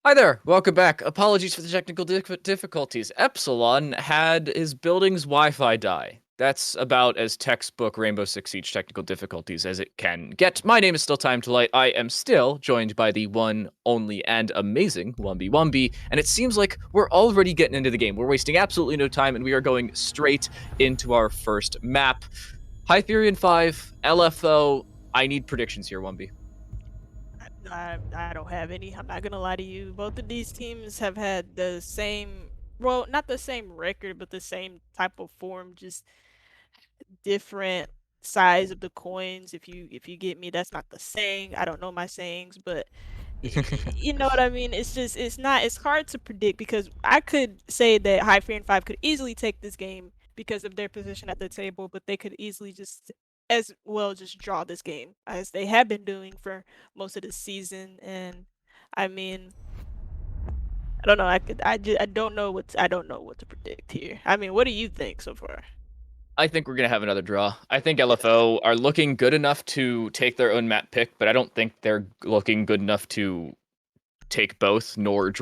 Hi there, welcome back. Apologies for the technical difficulties. Epsilon had his building's Wi-Fi die. That's about as textbook Rainbow Six Siege technical difficulties as it can get. My name is still Time to Light. I am still joined by the one, only, and amazing 1B1B, and it seems like we're already getting into the game. We're wasting absolutely no time, and we are going straight into our first map. Hyferion5, LFO. I need predictions here, 1B. I don't have any. I'm not gonna lie to you. Both of these teams have had the same, well, not the same record, but the same type of form, just different size of the coins. If you get me, that's not the saying. I don't know my sayings, but you know what I mean. It's hard to predict because I could say that Hyferion5 could easily take this game because of their position at the table, but they could easily just as well just draw this game as they have been doing for most of the season. And I mean, I don't know. I don't know what to predict here. I mean, what do you think so far? I think we're gonna have another draw. I think Yes. LFO are looking good enough to take their own map pick, but I don't think they're looking good enough to take both, nor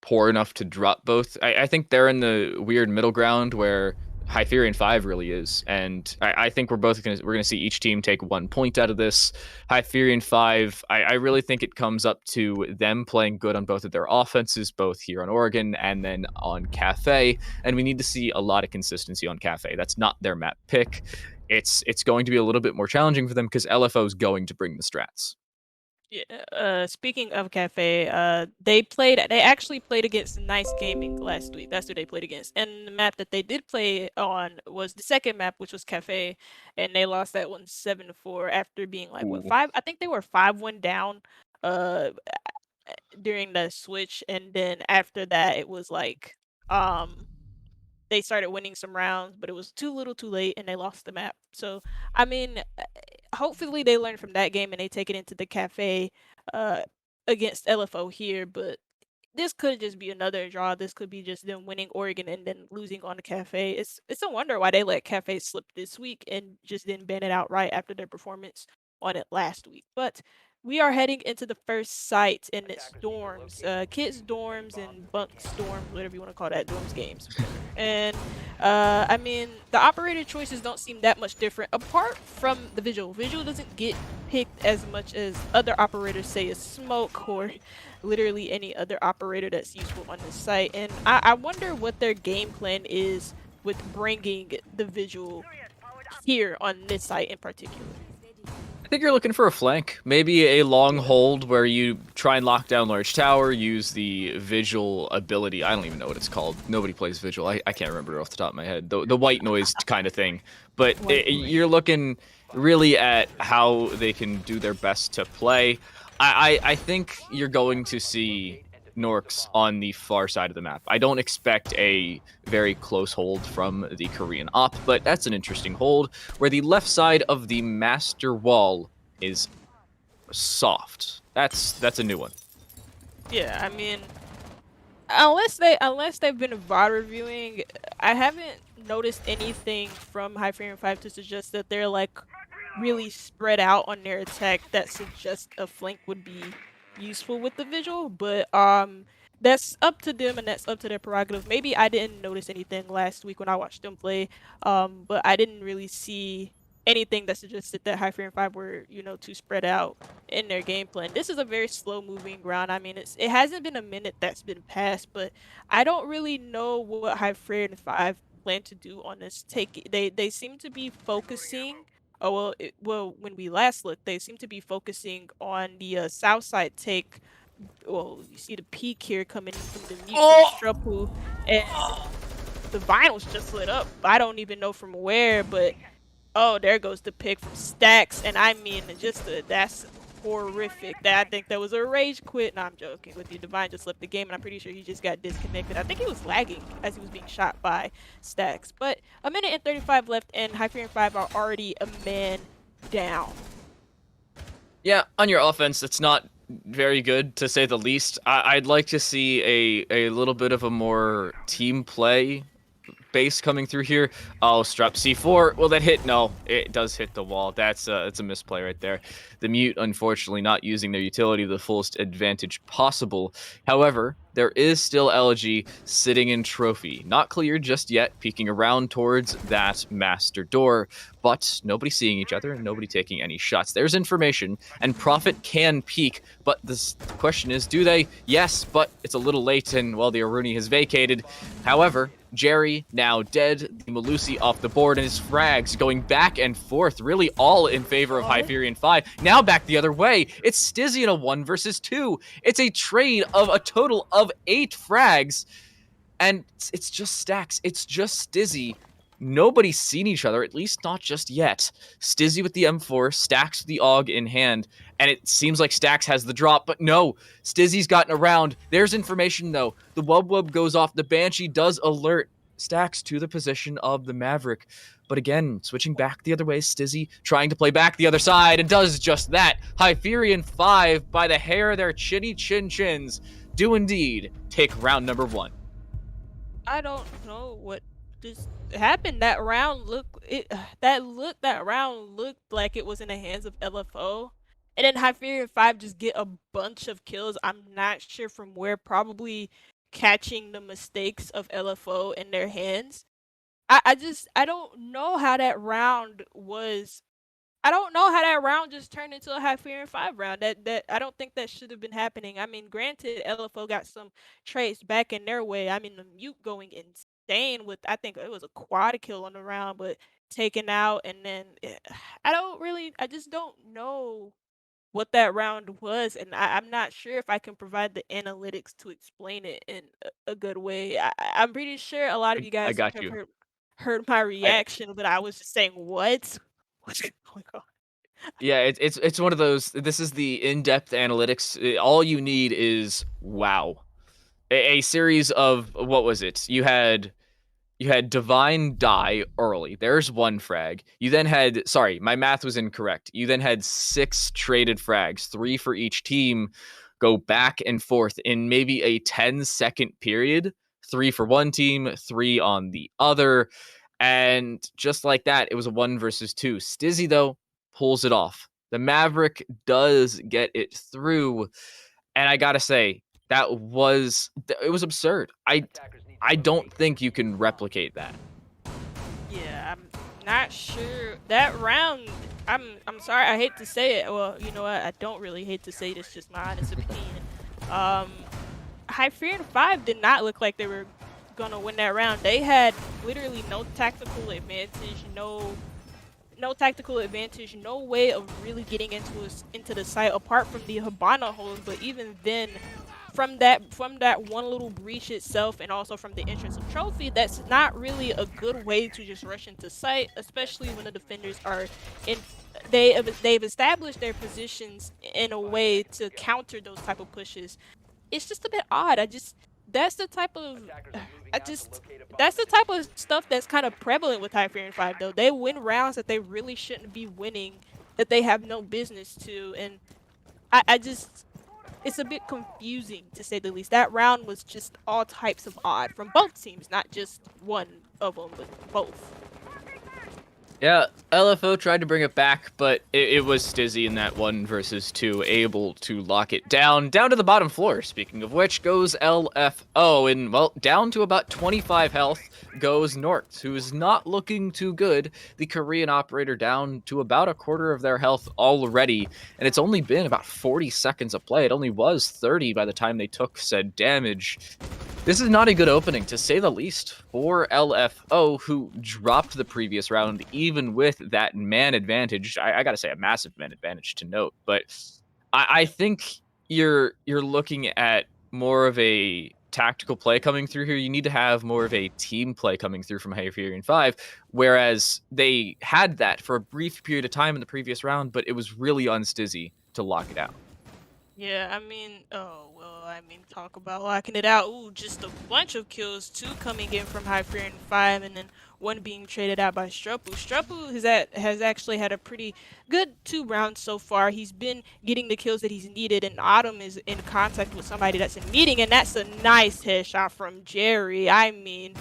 poor enough to drop both. I think they're in the weird middle ground where Hyferion 5 really is, and I think we're gonna see each team take 1 point out of this. Hyferion 5, I really think it comes up to them playing good on both of their offenses, both here on Oregon and then on Cafe, and we need to see a lot of consistency on Cafe. That's not their map pick. It's going to be a little bit more challenging for them because LFO is going to bring the strats. Yeah, speaking of Cafe, they actually played against Nice Gaming last week. That's who they played against. And the map that they did play on was the second map, which was Cafe, and they lost that one 7-4 after being like what Ooh. five? I think they were 5-1 down uh during the switch, and then after that it was like um they started winning some rounds, but it was too little too late and they lost the map. So, I mean, hopefully they learn from that game and they take it into the cafe uh, against LFO here. But this could just be another draw. This could be just them winning Oregon and then losing on the cafe. It's a wonder why they let cafe slip this week and just didn't ban it outright after their performance on it last week. But we are heading into the first site and it's dorms, kids dorms and bunks dorms, whatever you want to call that, dorms games. And I mean, the operator choices don't seem that much different apart from the visual. Visual doesn't get picked as much as other operators say as smoke or literally any other operator that's useful on this site. And I wonder what their game plan is with bringing the visual here on this site in particular. I think you're looking for a flank. Maybe a long hold where you try and lock down large tower, use the vigil ability. I don't even know what it's called. Nobody plays vigil. I can't remember it off the top of my head. The white noise kind of thing. But White noise. you're looking really at how they can do their best to play. I think you're going to see Norks on the far side of the map. I don't expect a very close hold from the Korean op, but that's an interesting hold where the left side of the master wall is soft. That's a new one. Yeah, I mean, unless they've been VOD reviewing, I haven't noticed anything from Hyferion5 to suggest that they're like really spread out on their attack that suggests a flank would be useful with the visual. But that's up to them and that's up to their prerogative. Maybe I didn't notice anything last week when I watched them play. But I didn't really see anything that suggested that Hyferion5 were, too spread out in their game plan. This is a very slow moving ground. I mean, it hasn't been a minute that's been passed, but I don't really know what Hyferion5 plan to do on this take. They seem to be focusing. Oh well, when we last looked, they seem to be focusing on the south side take. Well, you see the peak here coming from the mute from Oh! Strupu, and the vinyls just lit up. I don't even know from where, but oh, there goes the pick from Stacks, and I mean, that's horrific. That I think that was a rage quit. No, I'm joking with you. Divine just left the game, and I'm pretty sure he just got disconnected. I think he was lagging as he was being shot by Stacks. But a minute and 35 left, and Hyperion 5 are already a man down. Yeah, on your offense, it's not very good to say the least. I'd like to see a little bit of a more team play base coming through here. Oh, Strup C4. Will that hit? No, it does hit the wall. That's a misplay right there. The Mute, unfortunately, not using their utility to the fullest advantage possible. However, there is still Elegy sitting in trophy. Not cleared just yet, peeking around towards that master door, but nobody seeing each other and nobody taking any shots. There's information, and Prophet can peek, but the question is, do they? Yes, but it's a little late, and well, the Aruni has vacated. However, Jerry now dead, the Malusi off the board, and his frags going back and forth, really all in favor of Hyferion5. Now back the other way. It's Stizzy in a 1 versus 2. It's a trade of a total of 8 frags, and it's just Stacks. It's just Stizzy. Nobody's seen each other, at least not just yet. Stizzy with the M4, Stacks with the AUG in hand, and it seems like Stacks has the drop, but no, Stizzy's gotten around. There's information, though. The Wub goes off. The Banshee does alert Stacks to the position of the Maverick. But again, switching back the other way, Stizzy trying to play back the other side, and does just that. Hyferion5, by the hair of their chinny chins, do indeed take round number 1. I don't know what just happened. That round that round looked like it was in the hands of LFO. And then Hyferion5 just get a bunch of kills. I'm not sure from where, probably catching the mistakes of LFO in their hands. I don't know how that round was. I don't know how that round just turned into a Hyferion5 round. That I don't think that should have been happening. I mean, granted, LFO got some trades back in their way. I mean, the Mute going insane with, I think it was a quad kill on the round, but taken out, and then I just don't know what that round was, and I'm not sure if I can provide the analytics to explain it in a good way. I'm pretty sure a lot of you I guys got have you. heard my I, reaction, but I was just saying, what? What's going on? Yeah, it's one of those. This is the in-depth analytics. All you need is wow. A series of what was it? You had Divine die early. There's 1 frag. You then had, sorry, my math was incorrect. You then had 6 traded frags, 3 for each team, go back and forth in maybe a 10-second period. 3 for one team, 3 on the other. And just like that, it was a 1 versus 2. Stizzy, though, pulls it off. The Maverick does get it through. And I gotta say, it was absurd. I don't think you can replicate that. Yeah, I'm not sure that round. I'm sorry. I hate to say it. Well, you know what? I don't really hate to say this. Just my honest opinion. Um, Hyferion5 did not look like they were gonna win that round. They had literally no tactical advantage, no tactical advantage, no way of really getting into the site apart from the Hibana holes. But even then, from that one little breach itself, and also from the entrance of trophy, that's not really a good way to just rush into site, especially when the defenders are in. They've established their positions in a way to counter those type of pushes. It's just a bit odd. That's the type of that's the type of stuff that's kind of prevalent with Hyferion5 though. They win rounds that they really shouldn't be winning, that they have no business to, and I just, it's a bit confusing to say the least. That round was just all types of odd from both teams, not just one of them, but both. Yeah, LFO tried to bring it back, but it was Stizzy in that 1 versus 2, able to lock it down to the bottom floor. Speaking of which, goes LFO, and, well, down to about 25 health goes Norks, who is not looking too good. The Korean operator down to about a quarter of their health already, and it's only been about 40 seconds of play. It only was 30 by the time they took said damage. This is not a good opening, to say the least, for LFO, who dropped the previous round, even with that man advantage. I gotta say, a massive man advantage to note. But I think you're looking at more of a tactical play coming through here. You need to have more of a team play coming through from Hyferion5, whereas they had that for a brief period of time in the previous round, but it was really unstizzy to lock it out. Yeah, I mean, talk about locking it out. Ooh, just a bunch of kills, 2 coming in from Hyferion5, and then 1 being traded out by Strupu. Strupu has actually had a pretty good 2 rounds so far. He's been getting the kills that he's needed, and Autumn is in contact with somebody that's in meeting, and that's a nice headshot from Jerry. I mean,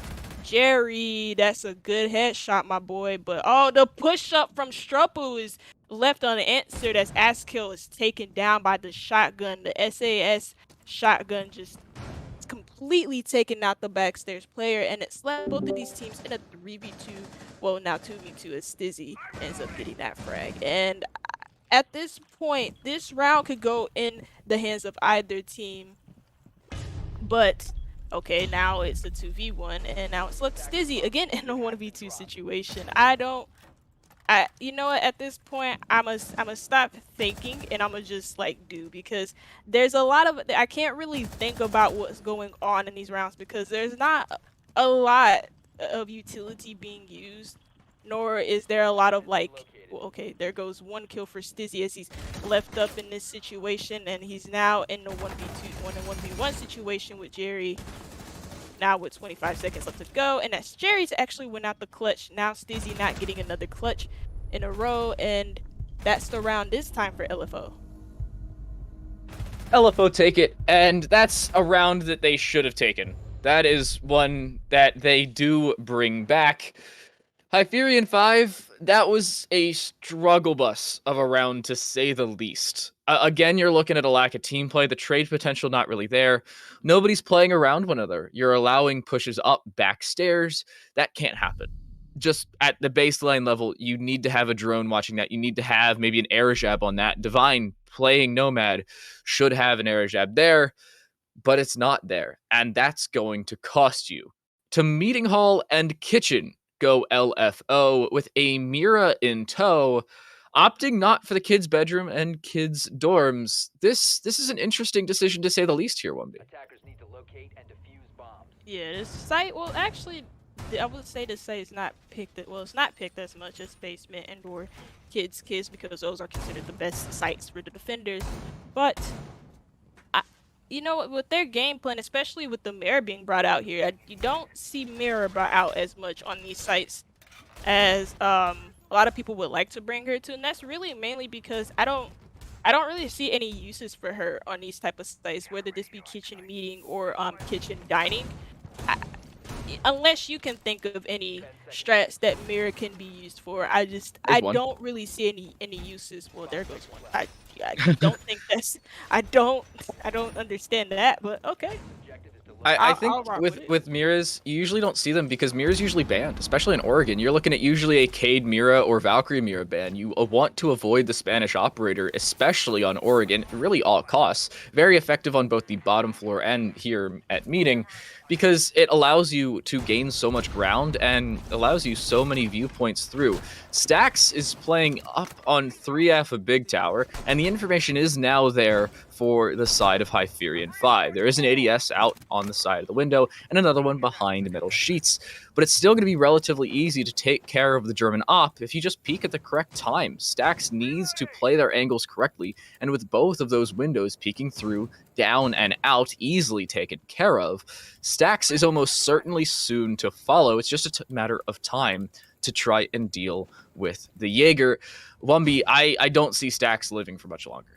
Jerry, that's a good headshot, my boy. But oh, the push up from Strupu is left unanswered as Askill is taken down by the shotgun. The SAS shotgun just completely taking out the backstairs player, and it's left both of these teams in a 3v2. Well, now 2v2 as Stizzy ends up getting that frag. And at this point, this round could go in the hands of either team. But okay, now it's a 2v1, and now it's left Stizzy again in a 1v2 situation. You know what, at this point I'm gonna stop thinking and I'm gonna just like do, because there's a lot of, I can't really think about what's going on in these rounds because there's not a lot of utility being used, nor is there a lot of like, well, okay, there goes one kill for Stizzy as he's left up in this situation, and he's now in the 1v1 situation with Jerry. Now with 25 seconds left to go, and that's Jerry to actually win out the clutch. Now Stizzy not getting another clutch in a row, and that's the round this time for LFO. LFO take it, and that's a round that they should have taken. That is one that they do bring back. Hyferion5, that was a struggle bus of a round to say the least. Again, you're looking at a lack of team play, the trade potential not really there. Nobody's playing around one another. You're allowing pushes up backstairs. That can't happen. Just at the baseline level, you need to have a drone watching that. You need to have maybe an air jab on that. Divine playing Nomad should have an air jab there, but it's not there. And that's going to cost you. To Meeting Hall and Kitchen go LFO with a Mira in tow, opting not for the kids' bedroom and kids' dorms. This is an interesting decision to say the least here, 1B. Attackers need to locate and defuse bombs. Yeah, this site, well, actually, I would say this site is not picked. Well, it's not picked as much as basement and/or kids, because those are considered the best sites for the defenders. But you know, with their game plan, especially with the mirror being brought out here, you don't see mirror brought out as much on these sites as a lot of people would like to bring her to, and that's really mainly because I don't really see any uses for her on these type of sites, whether this be kitchen meeting or kitchen dining. I, unless you can think of any strats that mirror can be used for, I don't really see any uses. Well, there goes one. I don't think that's, I don't understand that, but okay. I think with Miras, you usually don't see them because Mira's usually banned, especially in Oregon. You're looking at usually a Cade Mira or Valkyrie Mira ban. You want to avoid the Spanish operator, especially on Oregon, really all costs. Very effective on both the bottom floor and here at Meeting, because it allows you to gain so much ground and allows you so many viewpoints through. Stax is playing up on 3F of Big Tower, and the information is now there for the side of Hyferion5. There is an ADS out on the side of the window and another one behind metal sheets, but it's still going to be relatively easy to take care of the German op if you just peek at the correct time. Stax needs to play their angles correctly, and with both of those windows peeking through, down, and out easily taken care of, Stax is almost certainly soon to follow. It's just a matter of time to try and deal with the Jaeger. 1B, I don't see Stax living for much longer.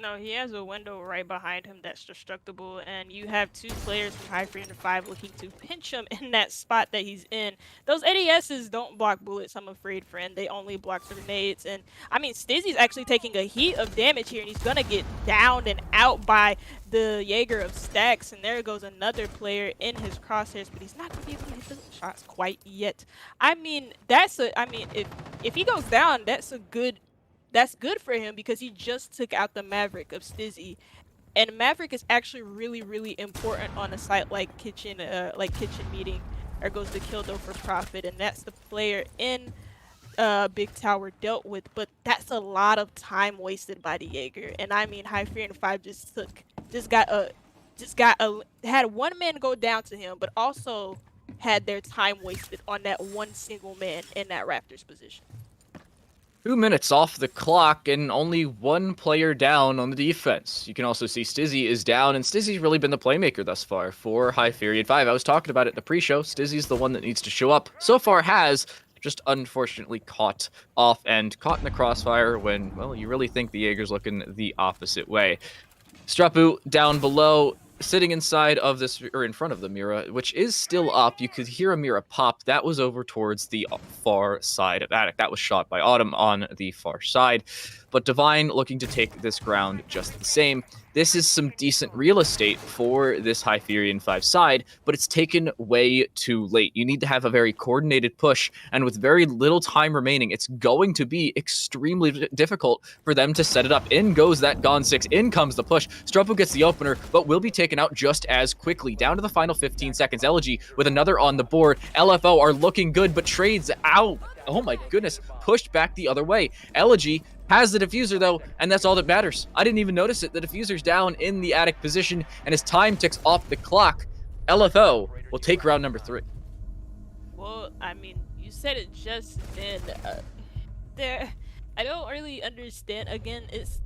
No, he has a window right behind him that's destructible, and you have two players from Hyferion5 looking to pinch him in that spot that he's in. Those ADSs don't block bullets, I'm afraid, friend. They only block grenades, and I mean, Stizzy's actually taking a heat of damage here, and he's gonna get downed and out by the Jaeger of Stax, and there goes another player in his crosshairs, but he's not gonna be able to hit the shots quite yet. I mean, if he goes down, that's good for him because he just took out the Maverick of Stizzy, and Maverick is actually really important on a site like kitchen meeting. There goes the kill though for Profit, and that's the player in Big Tower dealt with, but that's a lot of time wasted by the Jaeger. And I mean, Hyferion5 had one man go down to him, but also had their time wasted on that one single man in that Raptors position. 2 minutes off the clock and only one player down on the defense. You can also see Stizzy is down, and Stizzy's really been the playmaker thus far for Hyferion5. I was talking about it in the pre-show. Stizzy's the one that needs to show up. So far has, just unfortunately caught off and caught in the crossfire when, well, you really think the Jaeger's looking the opposite way. Strapu down below. sitting inside of this, or in front of the Mira, which is still up. You could hear a Mira pop. That was over towards the far side of Attic. That was shot by Autumn on the far side. But Divine looking to take this ground just the same. This is some decent real estate for this Hyferion5 side, but it's taken way too late. You need to have a very coordinated push, and with very little time remaining, it's going to be extremely difficult for them to set it up. In goes that Gone 6, in comes the push. Stropo gets the opener, but will be taken out just as quickly. Down to the final 15 seconds. Elegy with another on the board. LFO are looking good, but trades out. Oh my goodness, pushed back the other way. Elegy has the diffuser though, and that's all that matters. I didn't even notice it. The diffuser's down in the attic position, and as time ticks off the clock, LFO will take round number 3. Well, I mean, you said it just then. There, I don't really understand. Again, it's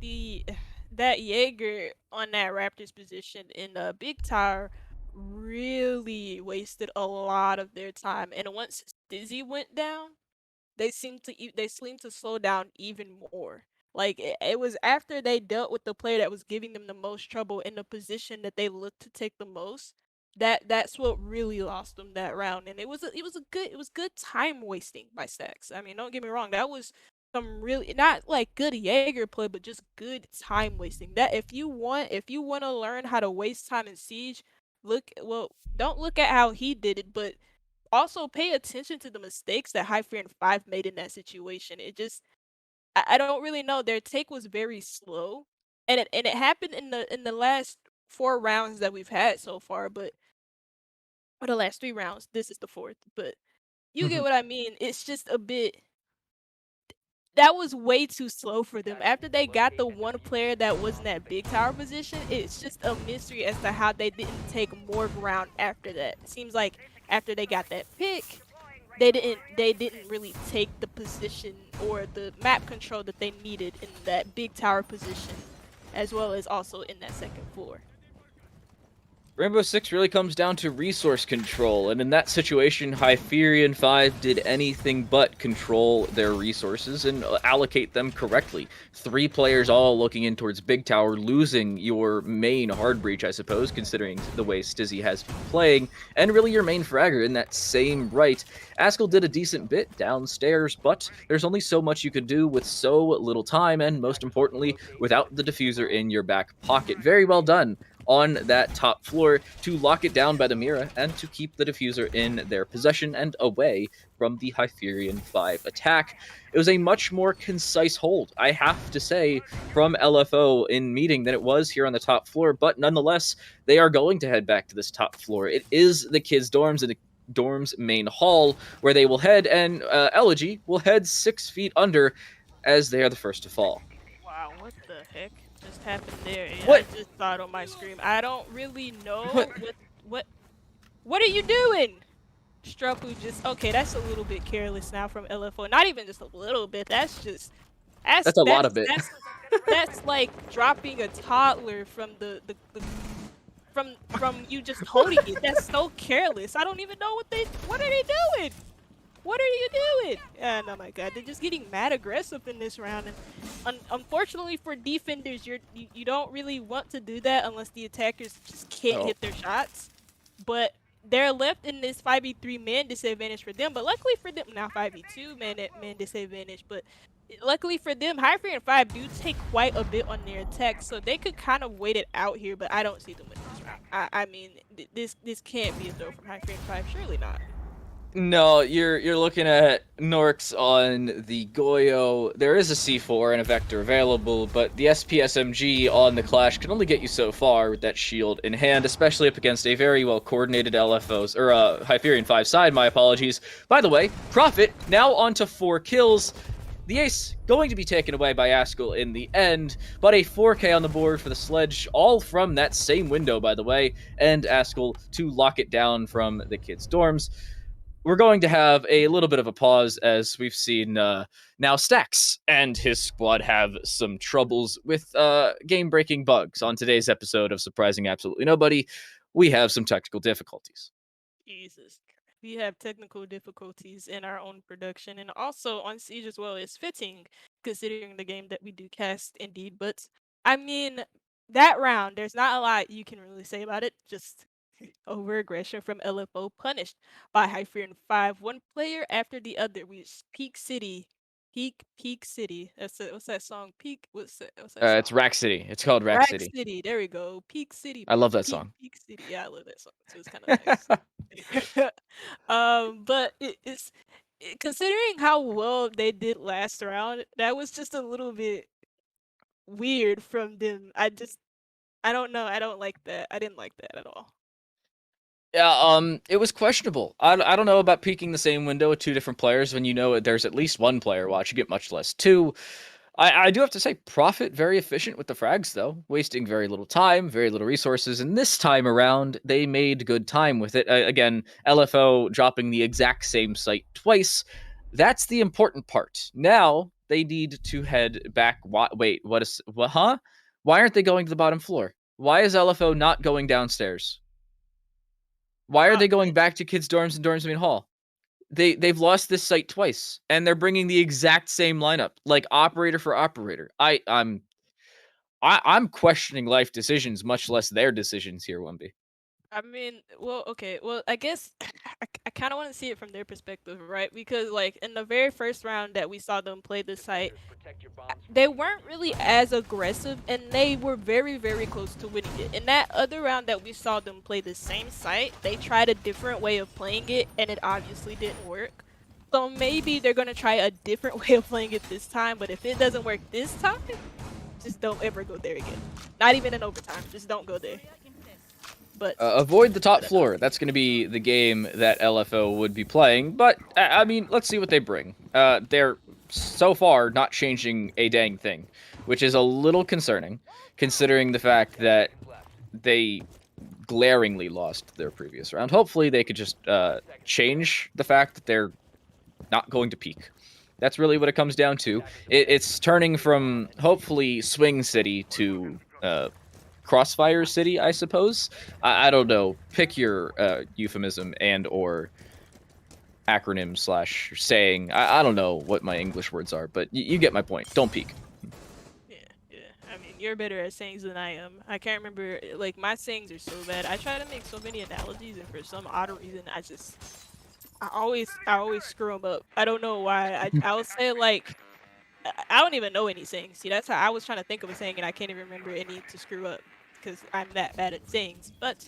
that Jaeger on that Raptors position in the big tower really wasted a lot of their time. And once Dizzy went down, they seemed to slow down even more. Like it was after they dealt with the player that was giving them the most trouble in the position that they looked to take the most. That's what really lost them that round, and it was good time wasting by Stacks. I mean, don't get me wrong, that was some really not like good Jaeger play, but just good time wasting. That if you want to learn how to waste time in Siege, don't look at how he did it, but also pay attention to the mistakes that Hyferion5 made in that situation. I don't really know. Their take was very slow, and it happened in the last 4 rounds that we've had so far, but or the last 3 rounds. This is the fourth, but you get what I mean. It's just a bit. That was way too slow for them. After they got the one player that was in that big tower position, it's just a mystery as to how they didn't take more ground after that. It seems like after they got that pick, they didn't really take the position or the map control that they needed in that big tower position, as well as also in that second floor. Rainbow Six really comes down to resource control, and in that situation, Hyferion5 did anything but control their resources and allocate them correctly. 3 players all looking in towards Big Tower, losing your main hard breach, I suppose, considering the way Stizzy has been playing, and really your main fragger in that same right. Askell did a decent bit downstairs, but there's only so much you can do with so little time, and most importantly, without the diffuser in your back pocket. Very well done on that top floor to lock it down by the Mira and to keep the diffuser in their possession and away from the Hyferion5 attack. It was a much more concise hold, I have to say, from LFO in meeting than it was here on the top floor, but nonetheless, they are going to head back to this top floor. It is the kids' dorms and the dorm's main hall where they will head, and Elegy will head 6 feet under as they are the first to fall. Wow, what the heck just happened there? Yeah, I What? just saw it on my screen. I don't really What? know what what are you doing? Strupu just okay. That's a little bit careless now from LFO. Not even just a little bit. That's just that's That's a lot that's of it. that's that's like dropping a toddler from the from you just holding it. That's so careless. I don't even know what are they doing? What are you doing? And oh my god, they're just getting mad aggressive in this round. And unfortunately for defenders, you don't really want to do that unless the attackers just can't hit their shots. But they're left in this 5v3 man disadvantage for them. But luckily for them, now 5v2 man disadvantage. But luckily for them, Hyferion5 do take quite a bit on their attack, so they could kind of wait it out here. But I don't see them winning this round. I mean, this can't be a throw from Hyferion5. Surely not. No, you're looking at Norks on the Goyo. There is a C4 and a Vector available, but the SPSMG on the Clash can only get you so far with that shield in hand, especially up against a very well-coordinated LFOs, or Hyferion5 side, my apologies. By the way, Prophet now on to 4 kills. The ace going to be taken away by Askell in the end, but a 4K on the board for the Sledge, all from that same window, by the way, and Askell to lock it down from the kids' dorms. We're going to have a little bit of a pause as we've seen now Stacks and his squad have some troubles with game-breaking bugs. On today's episode of Surprising Absolutely Nobody, we have some technical difficulties. Jesus. We have technical difficulties in our own production and also on Siege as well. It's fitting considering the game that we do cast indeed. But I mean, that round, there's not a lot you can really say about it. Just over aggression from LFO punished by Hyferion5, one player after the other. We Peak City, Peak City. What's that song? Peak. What's that It's song? Rack City. It's called Rack Rack City. City. There we go. Peak City. I love that song. Peak City. Yeah, I love that song. So it's kind of nice. But considering how well they did last round, that was just a little bit weird from them. I don't know. I don't like that. I didn't like that at all. Yeah, it was questionable. I don't know about peeking the same window with two different players when you know there's at least one player watching it, much less two. I do have to say, Profit very efficient with the frags, though, wasting very little time, very little resources, and this time around, they made good time with it. Again, LFO dropping the exact same site twice. That's the important part. Now, they need to head back. Wait, what is... What, huh? Why aren't they going to the bottom floor? Why is LFO not going downstairs? Why are they going back to kids' dorms and dorms main hall? They've lost this site twice, and they're bringing the exact same lineup, like operator for operator. I'm questioning life decisions, much less their decisions here, Wemby. I mean, well, okay. Well, I guess I kind of want to see it from their perspective, right? Because like in the very first round that we saw them play this site, they weren't really as aggressive, and they were very, very close to winning it. In that other round that we saw them play the same site, they tried a different way of playing it, and it obviously didn't work. So maybe they're gonna try a different way of playing it this time. But if it doesn't work this time, just don't ever go there again. Not even in overtime. Just don't go there. But avoid the top floor. That's going to be the game that LFO would be playing. But, I mean, let's see what they bring. They're, so far, not changing a dang thing, which is a little concerning, considering the fact that they glaringly lost their previous round. Hopefully, they could just change the fact that they're not going to peak. That's really what it comes down to. It's turning from, hopefully, Swing City to... Crossfire City, I suppose. I don't know. Pick your euphemism and or acronym / saying. I don't know what my English words are, but you get my point. Don't peek. yeah. I mean, you're better at sayings than I am. I can't remember. Like my sayings are so bad. I try to make so many analogies, and for some odd reason, I always screw them up. I don't know why. I'll say like. I don't even know any sayings. See, that's how I was trying to think of a saying, and I can't even remember any to screw up because I'm that bad at sayings. But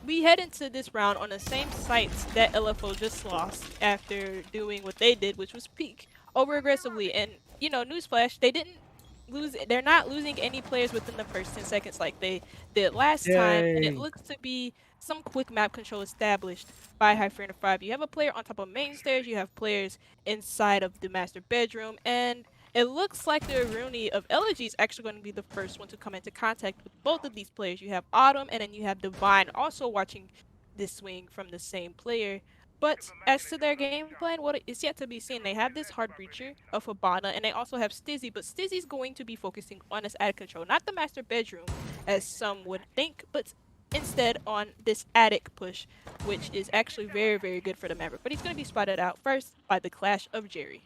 we head into this round on the same sites that LFO just lost after doing what they did, which was peak over aggressively. And you know, newsflash, they didn't lose. They're not losing any players within the first 10 seconds like they did last time. And it looks to be some quick map control established by Hyferion5. You have a player on top of main stairs. You have players inside of the master bedroom, and it looks like the Rooney of LG is actually going to be the first one to come into contact with both of these players. You have Autumn, and then you have Divine also watching this swing from the same player. But as to their game plan, what is yet to be seen. They have this hard breacher of Habana, and they also have Stizzy, but Stizzy's going to be focusing on his attic control, not the master bedroom, as some would think, but instead on this attic push, which is actually very, very good for the Maverick. But he's going to be spotted out first by the Clash of Jerry.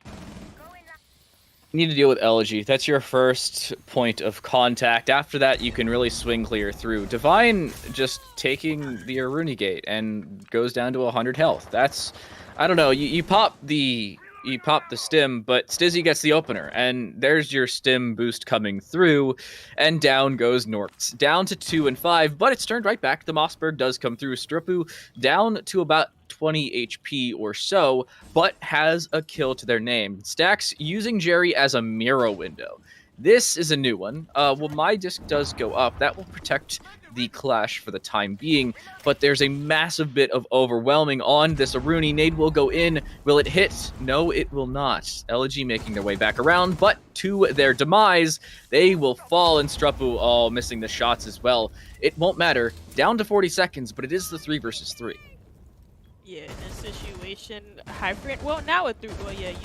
You need to deal with Elegy. That's your first point of contact. After that, you can really swing clear through. Divine just taking the Aruni gate and goes down to 100 health. That's, I don't know. You pop the stim, but Stizzy gets the opener, and there's your stim boost coming through, and down goes Norks. Down to 2 and 5, but it's turned right back. The Mossberg does come through. Stripu down to about 20 HP or so, but has a kill to their name. Stacks using Jerry as a mirror window. This is a new one. Well, my disc does go up. That will protect the Clash for the time being, but there's a massive bit of overwhelming on this Aruni. Nade will go in. Will it hit? No, it will not. LG making their way back around, but to their demise, they will fall, and Strupu all missing the shots as well. It won't matter. Down to 40 seconds, but it is the 3 versus 3. Yeah, in this situation, Hyferion. Well, now a 3. Well, yeah, you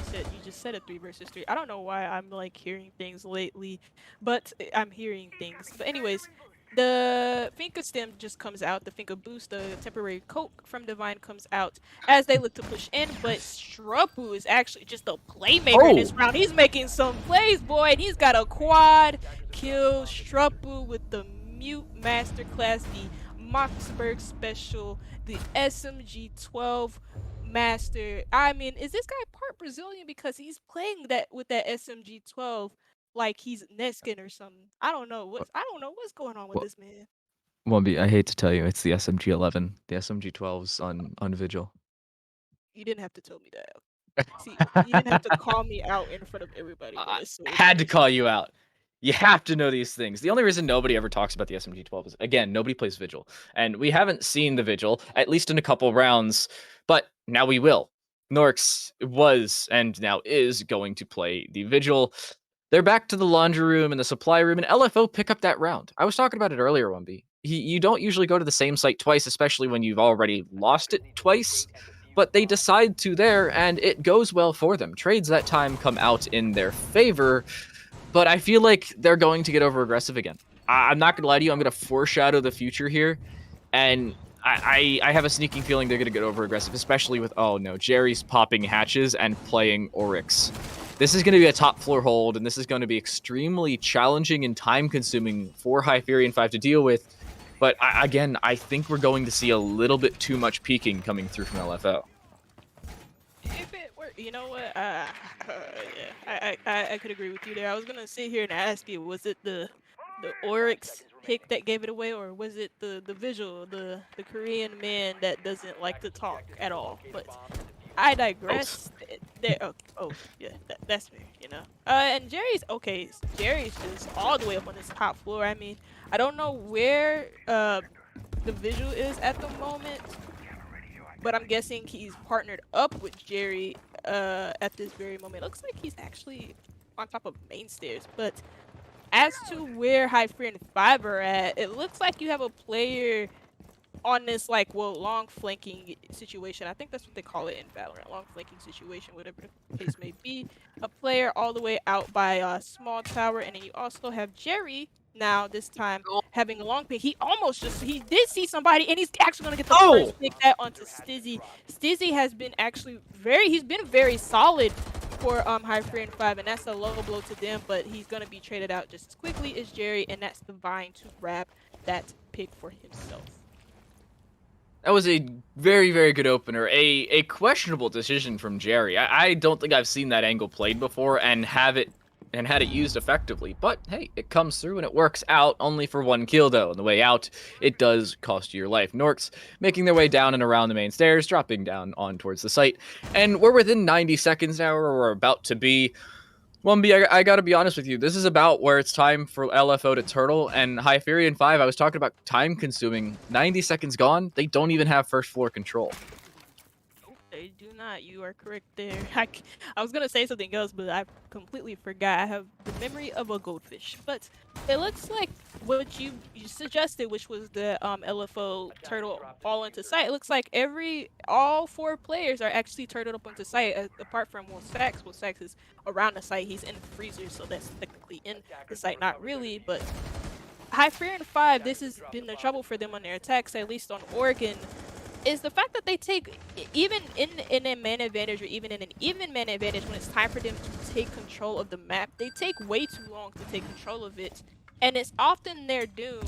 just said a 3 versus 3. I don't know why I'm like hearing things lately, but I'm hearing things. But anyways, the Finka stem just comes out. The Finka boost, the temporary coke from Divine comes out as they look to push in. But Strupu is actually just a playmaker in this round. He's making some plays, boy, and he's got a quad kill. Strupu with the Mute Masterclass, the Moxburg Special, the SMG-12 Master. I mean, is this guy part Brazilian because he's playing that with that SMG-12 like he's Neskin or something? I don't know what's going on with Well, this man. Wumby, I hate to tell you, it's the SMG-11. The SMG-12's on Vigil. You didn't have to tell me that. See, you didn't have to call me out in front of everybody, but I it's so had to call embarrassing. you out. You have to know these things. The only reason nobody ever talks about the SMG-12 is, again, nobody plays Vigil. And we haven't seen the Vigil, at least in a couple rounds, but now we will. Norx was, and now is, going to play the Vigil. They're back to the laundry room and the supply room, and LFO pick up that round. I was talking about it earlier, Wumby. You don't usually go to the same site twice, especially when you've already lost it twice. But they decide to there, and it goes well for them. Trades that time come out in their favor, but I feel like they're going to get over aggressive again. I'm not going to lie to you. I'm going to foreshadow the future here, and I have a sneaking feeling they're going to get over aggressive, especially with, oh no, Jerry's popping hatches and playing Oryx. This is going to be a top floor hold, and this is going to be extremely challenging and time consuming for Hyferion5 to deal with. But again, I think we're going to see a little bit too much peeking coming through from LFO. If it were, you know what? Yeah, I could agree with you there. I was gonna sit here and ask you, was it the Oryx pick that gave it away, or was it the Visual, the Korean man that doesn't like to talk at all? But I digress. There. Oh, yeah, that's fair. You know. And Jerry's okay. Jerry's just all the way up on this top floor. I mean, I don't know where the Visual is at the moment, but I'm guessing he's partnered up with Jerry at this very moment. It looks like he's actually on top of main stairs. But as to where Hyferion5 are at, it looks like you have a player on this long flanking situation. I think that's what they call it in Valorant, long flanking situation, whatever the case may be. A player all the way out by a small tower, and then you also have Jerry now this time having a long pick. He did see somebody, and he's actually gonna get the first pick that onto Stizzy. Stizzy has been actually very solid for Hyferion5, and that's a low blow to them, but he's gonna be traded out just as quickly as Jerry, and that's Divine to grab that pick for himself. That was a very, very good opener. A questionable decision from Jerry. I don't think I've seen that angle played before and had it used effectively. But hey, it comes through and it works out, only for one kill though. On the way out, it does cost you your life. Norks making their way down and around the main stairs, dropping down on towards the site. And we're within 90 seconds now, or we're about to be. Wumby, I gotta be honest with you. This is about where it's time for LFO to turtle, and Hyferion5, I was talking about time consuming. 90 seconds gone, they don't even have first floor control. They do not. You are correct there. I was going to say something else, but I completely forgot. I have the memory of a goldfish. But it looks like what you suggested, which was the LFO turtle all into sight. It looks like all 4 players are actually turtled up onto sight, apart from Sax. Sax is around the site. He's in the freezer, so that's technically in the site. Not really, but Hyferion5, this has been the trouble for them on their attacks, at least on Oregon, is the fact that they take, even in a man advantage or even in an even man advantage, when it's time for them to take control of the map, they take way too long to take control of it. And it's often their doom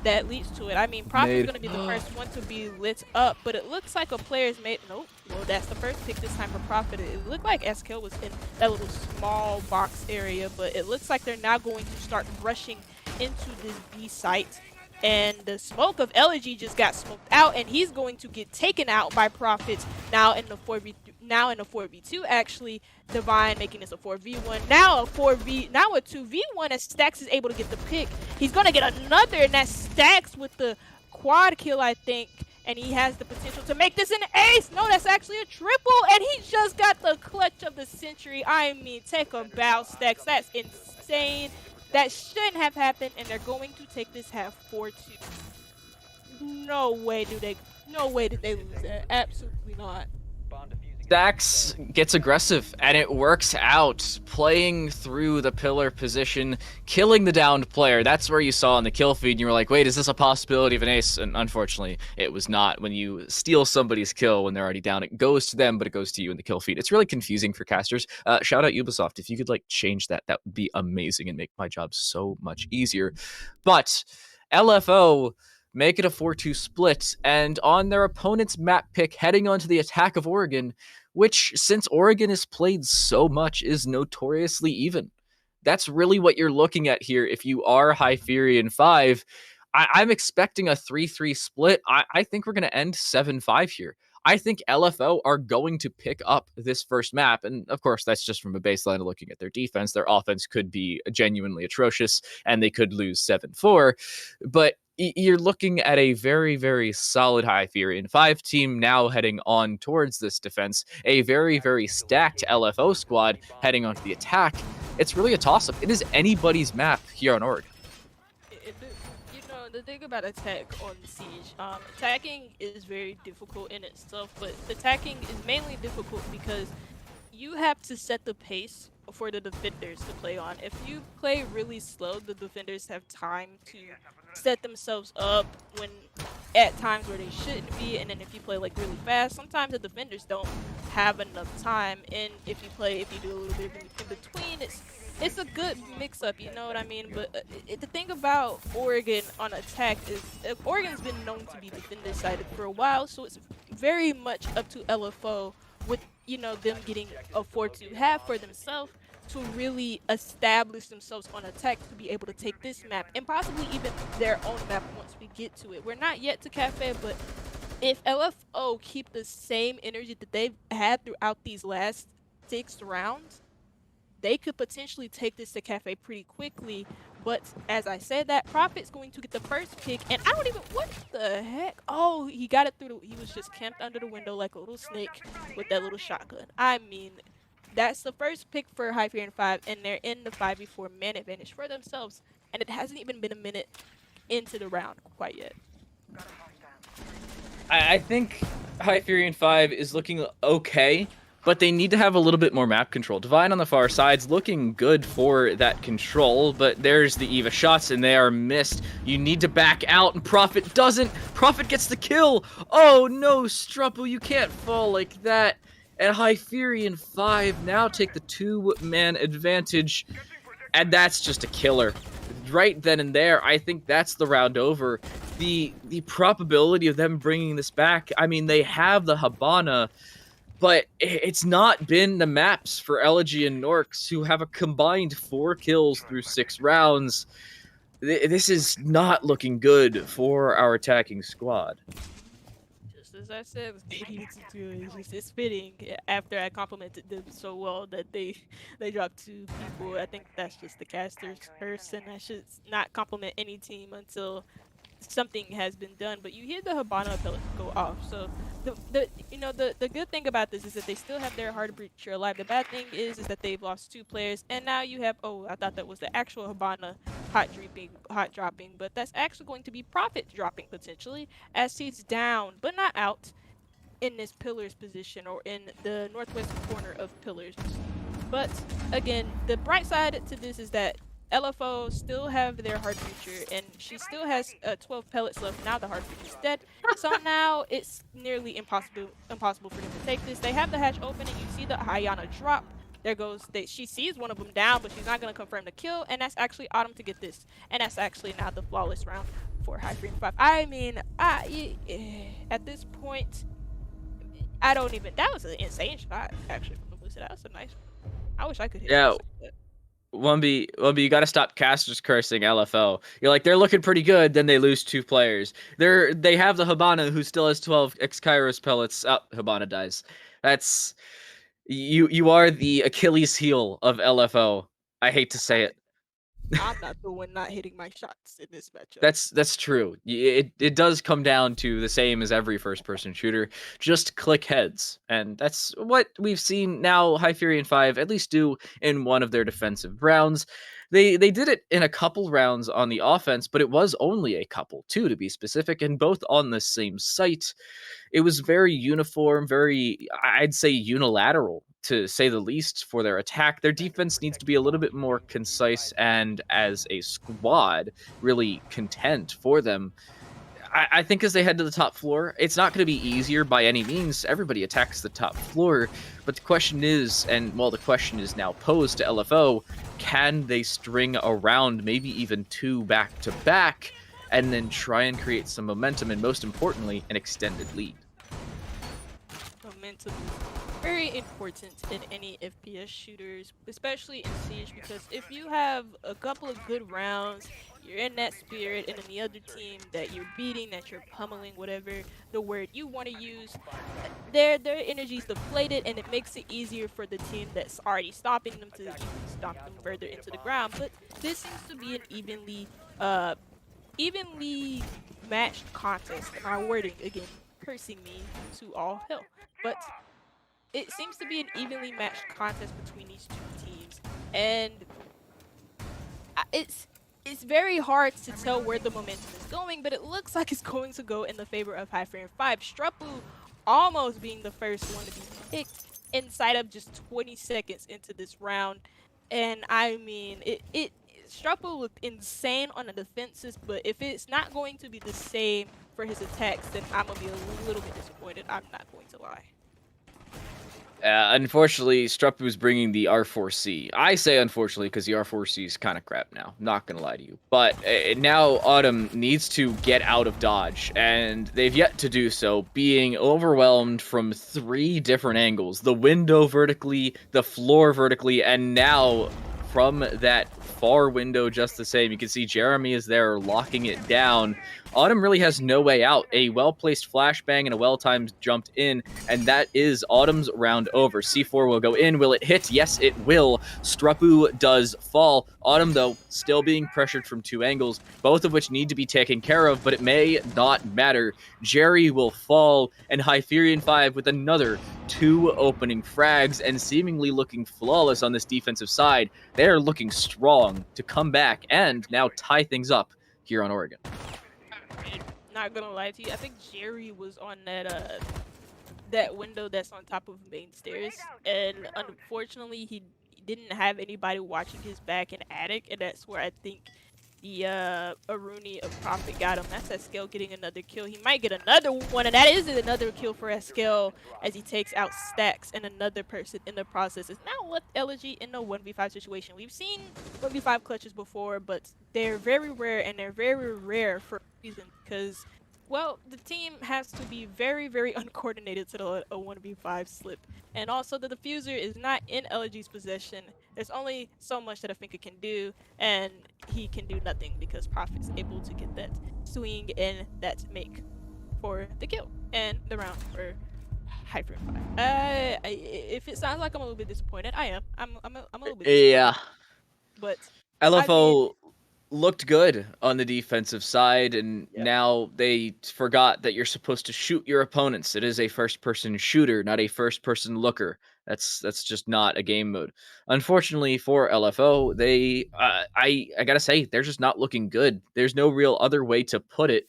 that leads to it. I mean, Prophet's going to be the first one to be lit up, but it looks like a player's made... Nope. Well, that's the first pick this time for Prophet. It looked like SKL was in that little small box area, but it looks like they're now going to start rushing into this B site. And the smoke of Elegy just got smoked out, and he's going to get taken out by Prophet now in the 4v2 actually. Divine making this a 4v1. Now a 2v1 as Stax is able to get the pick. He's gonna get another, and that's Stax with the quad kill, I think. And he has the potential to make this an ace. No, that's actually a triple, and he just got the clutch of the century. I mean, take a bow, Stax. That's insane. That shouldn't have happened, and they're going to take this half 4-2. No way did they lose that. Absolutely not. Dax gets aggressive, and it works out, playing through the pillar position, killing the downed player. That's where you saw in the kill feed, and you were like, wait, is this a possibility of an ace? And unfortunately, it was not. When you steal somebody's kill when they're already down, it goes to them, but it goes to you in the kill feed. It's really confusing for casters. Shout out Ubisoft. If you could change that, that would be amazing and make my job so much easier. But LFO make it a 4-2 split, and on their opponent's map pick heading onto the attack of Oregon, which, since Oregon is played so much, is notoriously even. That's really what you're looking at here if you are Hyferion5. I'm expecting a 3-3 split. I think we're going to end 7-5 here. I think LFO are going to pick up this first map. And of course, that's just from a baseline of looking at their defense. Their offense could be genuinely atrocious and they could lose 7-4. But you're looking at a very, very solid Hyferion5 team now heading on towards this defense. A very, very stacked LFO squad heading onto the attack. It's really a toss-up. It is anybody's map here on Org. The thing about attack on Siege, attacking is very difficult in itself, but attacking is mainly difficult because you have to set the pace for the defenders to play on. If you play really slow, the defenders have time to set themselves up when at times where they shouldn't be, and then if you play like really fast, sometimes the defenders don't have enough time, and if you do a little bit in between, it's a good mix-up, you know what I mean? But the thing about Oregon on attack is Oregon's been known to be defender-sided for a while, so it's very much up to LFO with, you know, them getting a 4-2 half for themselves to really establish themselves on attack to be able to take this map and possibly even their own map once we get to it. We're not yet to Cafe, but if LFO keep the same energy that they've had throughout these last 6 rounds, they could potentially take this to Cafe pretty quickly. But as I said, that Prophet's going to get the first pick, and I don't even, what the heck? Oh, he got it through he was just camped under the window like a little snake with that little shotgun. I mean, that's the first pick for Hyferion5, and they're in the 5v4 man advantage for themselves, and it hasn't even been a minute into the round quite yet. I think Hyferion5 is looking okay, but they need to have a little bit more map control. Divine on the far side's looking good for that control, but there's the Eva shots, and they are missed. You need to back out, and Prophet doesn't. Prophet gets the kill. Oh no, Strupple, you can't fall like that. And Hyferion5 now take the 2-man advantage, and that's just a killer. Right then and there, I think that's the round over. The probability of them bringing this back, I mean, they have the Habana, but it's not been the maps for Elegy and Norks, who have a combined 4 kills through 6 rounds. This is not looking good for our attacking squad. Just as I said, it's fitting after I complimented them so well that they dropped 2 people. I think that's just the caster's curse, and I should not compliment any team until something has been done. But you hear the Habana pellet go off, so the good thing about this is that they still have their hard breacher alive. The bad thing is that they've lost 2 players, and now you have, oh, I thought that was the actual Habana hot dropping, but that's actually going to be Prophet dropping potentially, as he's down but not out in this Pillars position, or in the northwest corner of Pillars. But again, the bright side to this is that LFO still have their hard breacher, and she still has 12 pellets left. Now the hard breacher's dead, so now it's nearly impossible for them to take this. They have the hatch open, and you see the Hyana drop. There goes, she sees one of them down, but she's not going to confirm the kill, and that's actually Autumn to get this. And that's actually now the flawless round for Hyferion5. I mean, at this point, I don't even, that was an insane shot, actually, from the blue side. That was a nice one. I wish I could hit Yeah. that. 1B, you gotta stop casters cursing LFO. You're like, they're looking pretty good, then they lose 2 players. They have the Habana, who still has 12 Ex-RHS pellets. Oh, Habana dies. That's... You are the Achilles heel of LFO. I hate to say it. I'm not the one not hitting my shots in this matchup. That's true. It does come down to the same as every first-person shooter. Just click heads. And that's what we've seen now Hyferion5 at least do in one of their defensive rounds. They did it in a couple rounds on the offense, but it was only a couple, 2 to be specific, and both on the same site. It was very uniform, very, I'd say, unilateral, to say the least, for their attack. Their defense needs to be a little bit more concise, and as a squad, really content for them. I think as they head to the top floor, it's not going to be easier by any means. Everybody attacks the top floor, but the question is, and well, the question is now posed to LFO, can they string around maybe even 2 back-to-back and then try and create some momentum and, most importantly, an extended lead. Momentum is very important in any FPS shooters, especially in Siege, because if you have a couple of good rounds, you're in that spirit, and then the other team that you're beating, that you're pummeling, whatever the word you want to use, their energy's deflated, and it makes it easier for the team that's already stopping them to even stomp them further into the ground. But this seems to be an evenly matched contest. And my wording again, cursing me to all hell. But it seems to be an evenly matched contest between these two teams, and it's very hard to tell where the momentum is going, but it looks like it's going to go in the favor of Hyferion5. Strapu almost being the first one to be picked inside of just 20 seconds into this round. And I mean, Strapu looked insane on the defenses, but if it's not going to be the same for his attacks, then I'm going to be a little bit disappointed. I'm not going to lie. Unfortunately, Strupu's bringing the R4C. I say unfortunately because the R4C is kind of crap now. Not gonna lie to you. But now Autumn needs to get out of dodge, and they've yet to do so, being overwhelmed from 3 different angles. The window vertically, the floor vertically, and now from that far window just the same. You can see Jeremy is there locking it down. Autumn really has no way out. A well-placed flashbang and a well-timed jumped in, and that is Autumn's round over. C4 will go in. Will it hit? Yes, it will. Strapu does fall. Autumn, though, still being pressured from 2 angles, both of which need to be taken care of, but it may not matter. Jerry will fall, and Hyferion5 with another 2 opening frags and seemingly looking flawless on this defensive side. They're looking strong to come back and now tie things up here on Oregon. Not gonna lie to you, I think Jerry was on that window that's on top of main stairs, and unfortunately he didn't have anybody watching his back in attic, and that's where I think the Aruni of Prophet got him. That's Eskel getting another kill. He might get another one, and that is another kill for Eskel as he takes out Stacks and another person in the process. It's now left Elegy in a 1v5 situation. We've seen 1v5 clutches before, but they're very rare, and they're very rare for a reason, because, well, the team has to be very, very uncoordinated to let a 1v5 slip. And also, the diffuser is not in Elegy's possession. There's only so much that Afinka can do, and he can do nothing because Prophet's able to get that swing and that make for the kill and the round for Hyferion5. If it sounds like I'm a little bit disappointed, I am. I'm a little bit disappointed. Yeah. But LFO looked good on the defensive side, and now they forgot that you're supposed to shoot your opponents. It is a first-person shooter, not a first-person looker. That's just not a game mode. Unfortunately for LFO, they I gotta say they're just not looking good. There's no real other way to put it.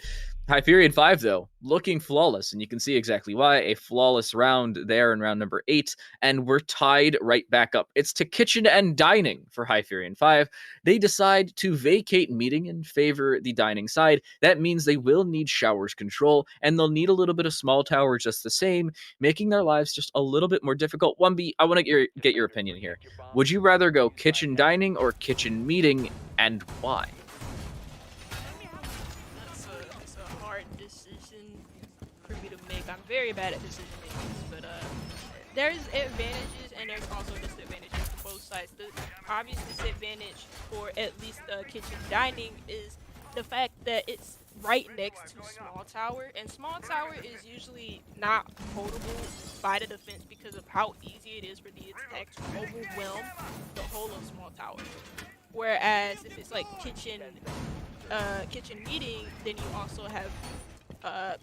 Hyferion5, though, looking flawless, and you can see exactly why. A flawless round there in round number 8, and we're tied right back up. It's to kitchen and dining for Hyferion5. They decide to vacate meeting and favor the dining side. That means they will need showers control, and they'll need a little bit of small tower just the same, making their lives just a little bit more difficult. 1B, I want to get your opinion here. Would you rather go kitchen dining or kitchen meeting, and why? That's a hard decision for me to make. I'm very bad at decision making, but there's advantages and there's also disadvantages for both sides. The obvious disadvantage for at least kitchen dining is the fact that it's right next to small tower, and small tower is usually not holdable by the defense because of how easy it is for the attack to overwhelm the whole of small tower. Whereas if it's like kitchen meeting, then you also have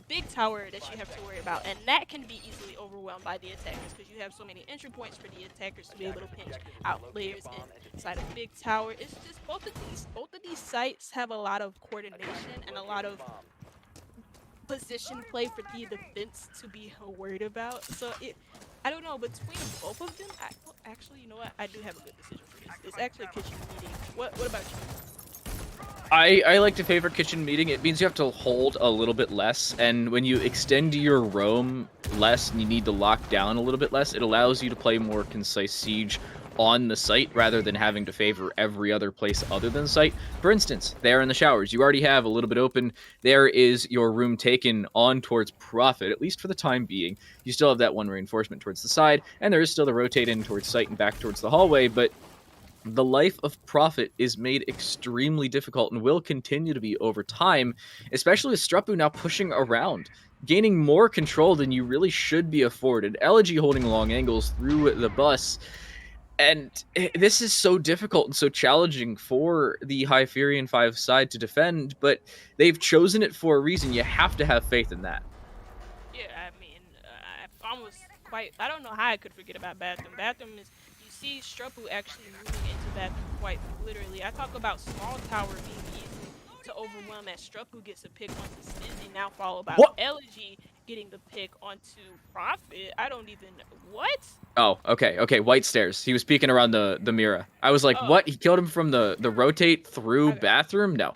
big tower that you have to worry about, and that can be easily overwhelmed by the attackers because you have so many entry points for the attackers to be able to pinch out players inside of big tower. It's just both of these sites have a lot of coordination and a lot of position play for the defense to be worried about. So I don't know, between both of them, actually, you know what? I do have a good decision for this. It's actually kitchen meeting. What about you? I like to favor kitchen meeting. It means you have to hold a little bit less, and when you extend your roam less and you need to lock down a little bit less, it allows you to play more concise siege on the site rather than having to favor every other place other than the site. For instance, there in the showers, you already have a little bit open. There is your room taken on towards profit, at least for the time being. You still have that one reinforcement towards the side, and there is still the rotate in towards site and back towards the hallway, but the life of profit is made extremely difficult and will continue to be over time, especially with Struppu now pushing around, gaining more control than you really should be afforded. Elegy holding long angles through the bus. And this is so difficult and so challenging for the Hyferion5 side to defend, but they've chosen it for a reason. You have to have faith in that. Yeah, I mean, I almost quite. I don't know how I could forget about Bathroom. Bathroom is. You see Struppu actually moving into Bathroom quite literally. I talk about Small Tower being easy to overwhelm as Struppu gets a pick onto Snizzy, now followed by What? Elegy getting the pick onto Profit. I don't even. What? Oh, okay. White stairs. He was peeking around the Mira. I was like, Oh, what? He killed him from the rotate through I, bathroom? No.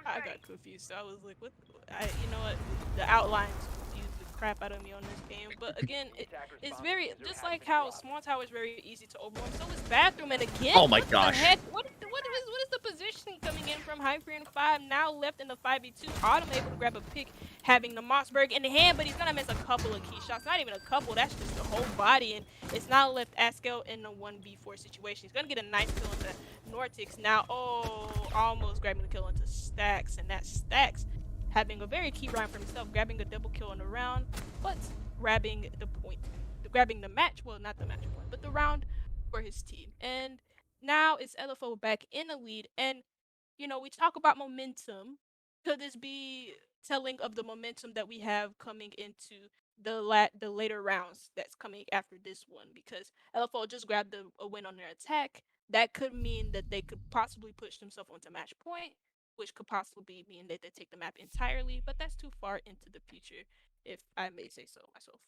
I got confused. I was like, what? You know what? The outlines confused the crap out of me on this game. But again, it's very, just like how Small Tower is very easy to overwhelm, so is Bathroom. And again, Oh my what gosh. the heck? What is the positioning coming in from Hyferion5? Now left in the 5v2. Autumn able to grab a pick, having the Mossberg in the hand, but he's gonna miss a couple of key shots. Not even a couple. That's just the whole body, and it's now left Askel in the 1v4 situation. He's gonna get a nice kill into Nortix now. Oh, almost grabbing the kill into Stacks, and that Stacks having a very key round for himself, grabbing a double kill in the round, but grabbing the point, grabbing the match. Well, not the match point, but the round for his team. And now it's LFO back in the lead, and you know we talk about momentum. Could this be telling of the momentum that we have coming into the later rounds that's coming after this one? Because LFO just grabbed a win on their attack. That could mean that they could possibly push themselves onto match point, which could possibly mean that they take the map entirely. But that's too far into the future, if I may say so myself.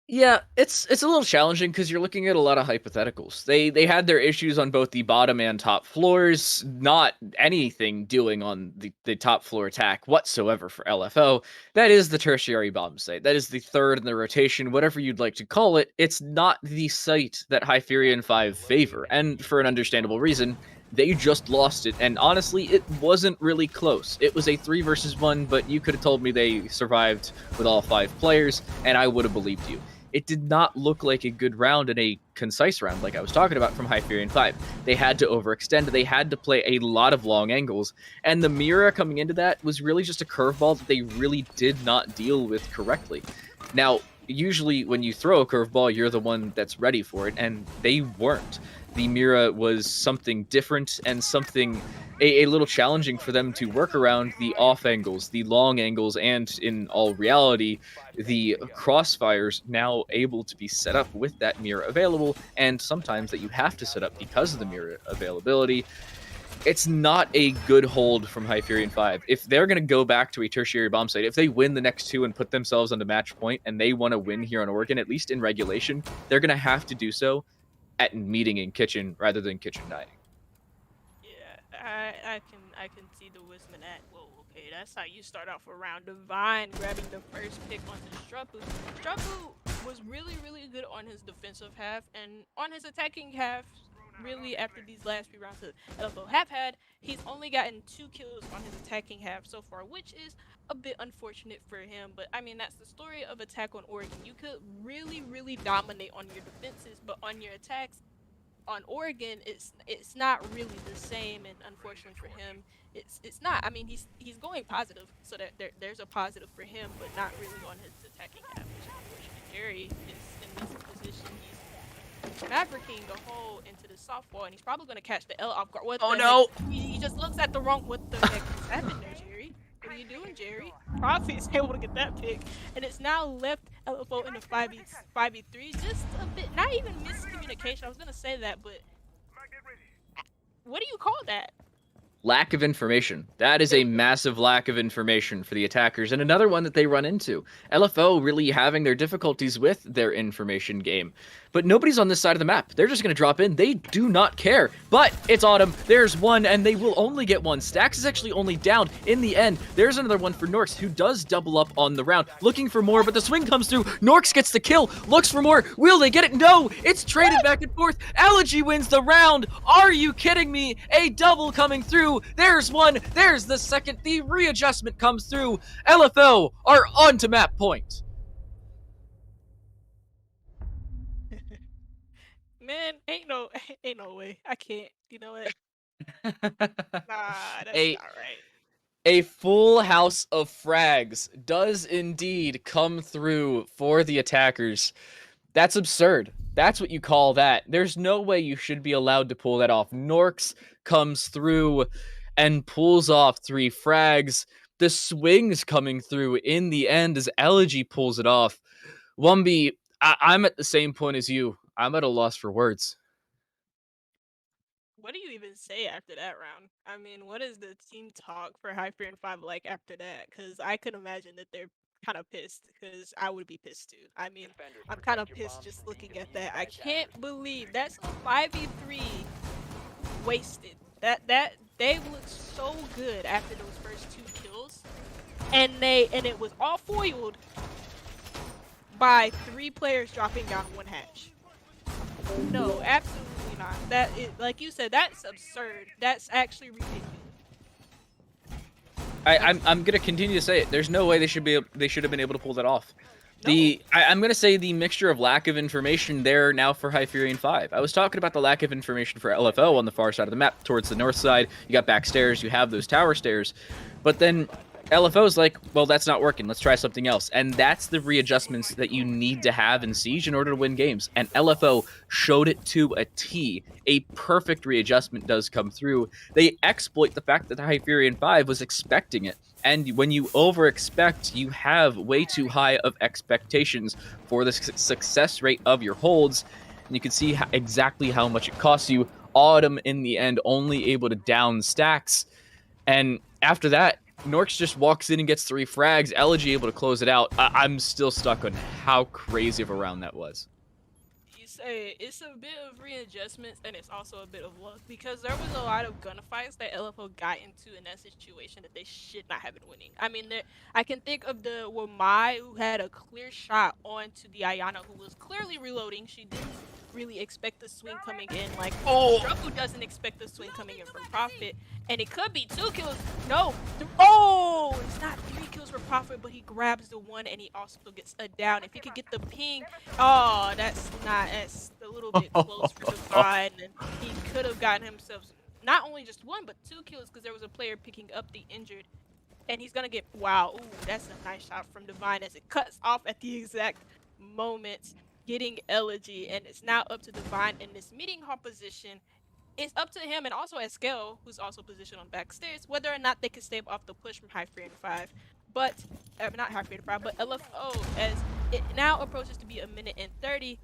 Yeah, it's a little challenging because you're looking at a lot of hypotheticals. They had their issues on both the bottom and top floors, not anything doing on the top floor attack whatsoever for LFO. That is the tertiary bomb site. That is the third in the rotation, whatever you'd like to call it. It's not the site that Hyferion5 favor, and for an understandable reason. They just lost it, and honestly, it wasn't really close. It was a 3 versus 1, but you could have told me they survived with all 5 players, and I would have believed you. It did not look like a good round and a concise round like I was talking about from Hyferion5. They had to overextend, they had to play a lot of long angles, and the Mira coming into that was really just a curveball that they really did not deal with correctly. Now, usually when you throw a curveball, you're the one that's ready for it, and they weren't. The Mira was something different and something a little challenging for them to work around the off angles, the long angles, and in all reality, the crossfires now able to be set up with that Mira available, and sometimes that you have to set up because of the Mira availability. It's not a good hold from Hyferion5. If they're going to go back to a tertiary bomb site, if they win the next 2 and put themselves on the match point, and they want to win here on Oregon, at least in regulation, they're going to have to do so at meeting in kitchen rather than kitchen dining. Yeah, I can see the wisdom in that. Whoa, okay, that's how you start off a round. Divine grabbing the first pick onto Struppu. Struppu was really good on his defensive half, and on his attacking half, really after these last few rounds that LFO have had, he's only gotten 2 kills on his attacking half so far, which is a bit unfortunate for him. But I mean, that's the story of Attack on Oregon. You could really dominate on your defenses, but on your attacks, on Oregon, it's not really the same, and unfortunately for him, it's not. I mean, he's going positive, so that there's a positive for him, but not really on his attacking half, which is unfortunate. Jerry is in this position. He's mavericking the hole into the softball, and he's probably going to catch the L off guard. What Oh the no! Heck? He just looks at the wrong. What the heck is happening there, Jerry? What are you doing, Jerry? Profit is able to get that pick, and it's now left LFO in the 5v3. Just a bit, not even miscommunication. I was gonna say that, but what do you call that? Lack of information. That is a massive lack of information for the attackers, and another one that they run into. LFO really having their difficulties with their information game. but nobody's on this side of the map. They're just going to drop in. They do not care. But it's Autumn. There's one, and they will only get one. Stax is actually only down in the end. There's another one for Norks, who does double up on the round, looking for more, but the swing comes through. Norks gets the kill, looks for more. Will they get it? No! It's traded back and forth. Elegy wins the round. Are you kidding me? A double coming through. There's one. There's the second. The readjustment comes through. LFO are on to map point. Man, ain't no way. I can't. You know what? Nah, that's A- not right. A full house of frags does indeed come through for the attackers. That's absurd. That's what you call that. There's no way you should be allowed to pull that off. Norks comes through and pulls off 3 frags. The swing's coming through in the end as Elegy pulls it off. Wumby, I'm at the same point as you. I'm at a loss for words. What do you even say after that round? I mean, what is the team talk for Hyferion5 like after that? Because I could imagine that they're kind of pissed, because I would be pissed too. I mean, I'm kind of pissed just looking at that. I can't believe that's a 5v3 wasted. That they looked so good after those first 2 kills, and it was all foiled by 3 players dropping down 1 hatch. No, absolutely not. That is, like you said, that's absurd. That's actually ridiculous. I'm gonna continue to say it. There's no way they should have been able to pull that off. No. I'm gonna say the mixture of lack of information there now for Hyferion5. I was talking about the lack of information for LFO on the far side of the map, towards the north side. You got back stairs, you have those tower stairs, but then LFO's like, well, that's not working. Let's try something else. And that's the readjustments that you need to have in Siege in order to win games. And LFO showed it to a T. A perfect readjustment does come through. They exploit the fact that the Hyferion5 was expecting it. And when you over-expect, you have way too high of expectations for the success rate of your holds. And you can see exactly how much it costs you. Autumn, in the end, only able to down stacks. And after that, Norks just walks in and gets 3 frags. Elegy able to close it out. I'm still stuck on how crazy of a round that was. You say it's a bit of readjustments, and it's also a bit of luck, because there was a lot of gunfights that LFO got into in that situation that they should not have been winning. I mean, I can think of the Wamai, who had a clear shot onto the Ayana, who was clearly reloading. She didn't really expect the swing coming in, like Drupu doesn't expect the swing coming in from Prophet, and it could be 2 kills. No, it's not 3 kills for Prophet, but he grabs the 1 and he also gets a down. If he could get the ping, that's a little bit close for Divine, and he could have gotten himself not only just 1 but 2 kills, because there was a player picking up the injured, and he's gonna get that's a nice shot from Divine as it cuts off at the exact moment, getting Elegy, and it's now up to Divine in this meeting hall position. It's up to him, and also Eskel, who's also positioned on backstairs, whether or not they can stave off the push from Hyferion5. But not Hyferion5, but LFO, as it now approaches to be 1:30,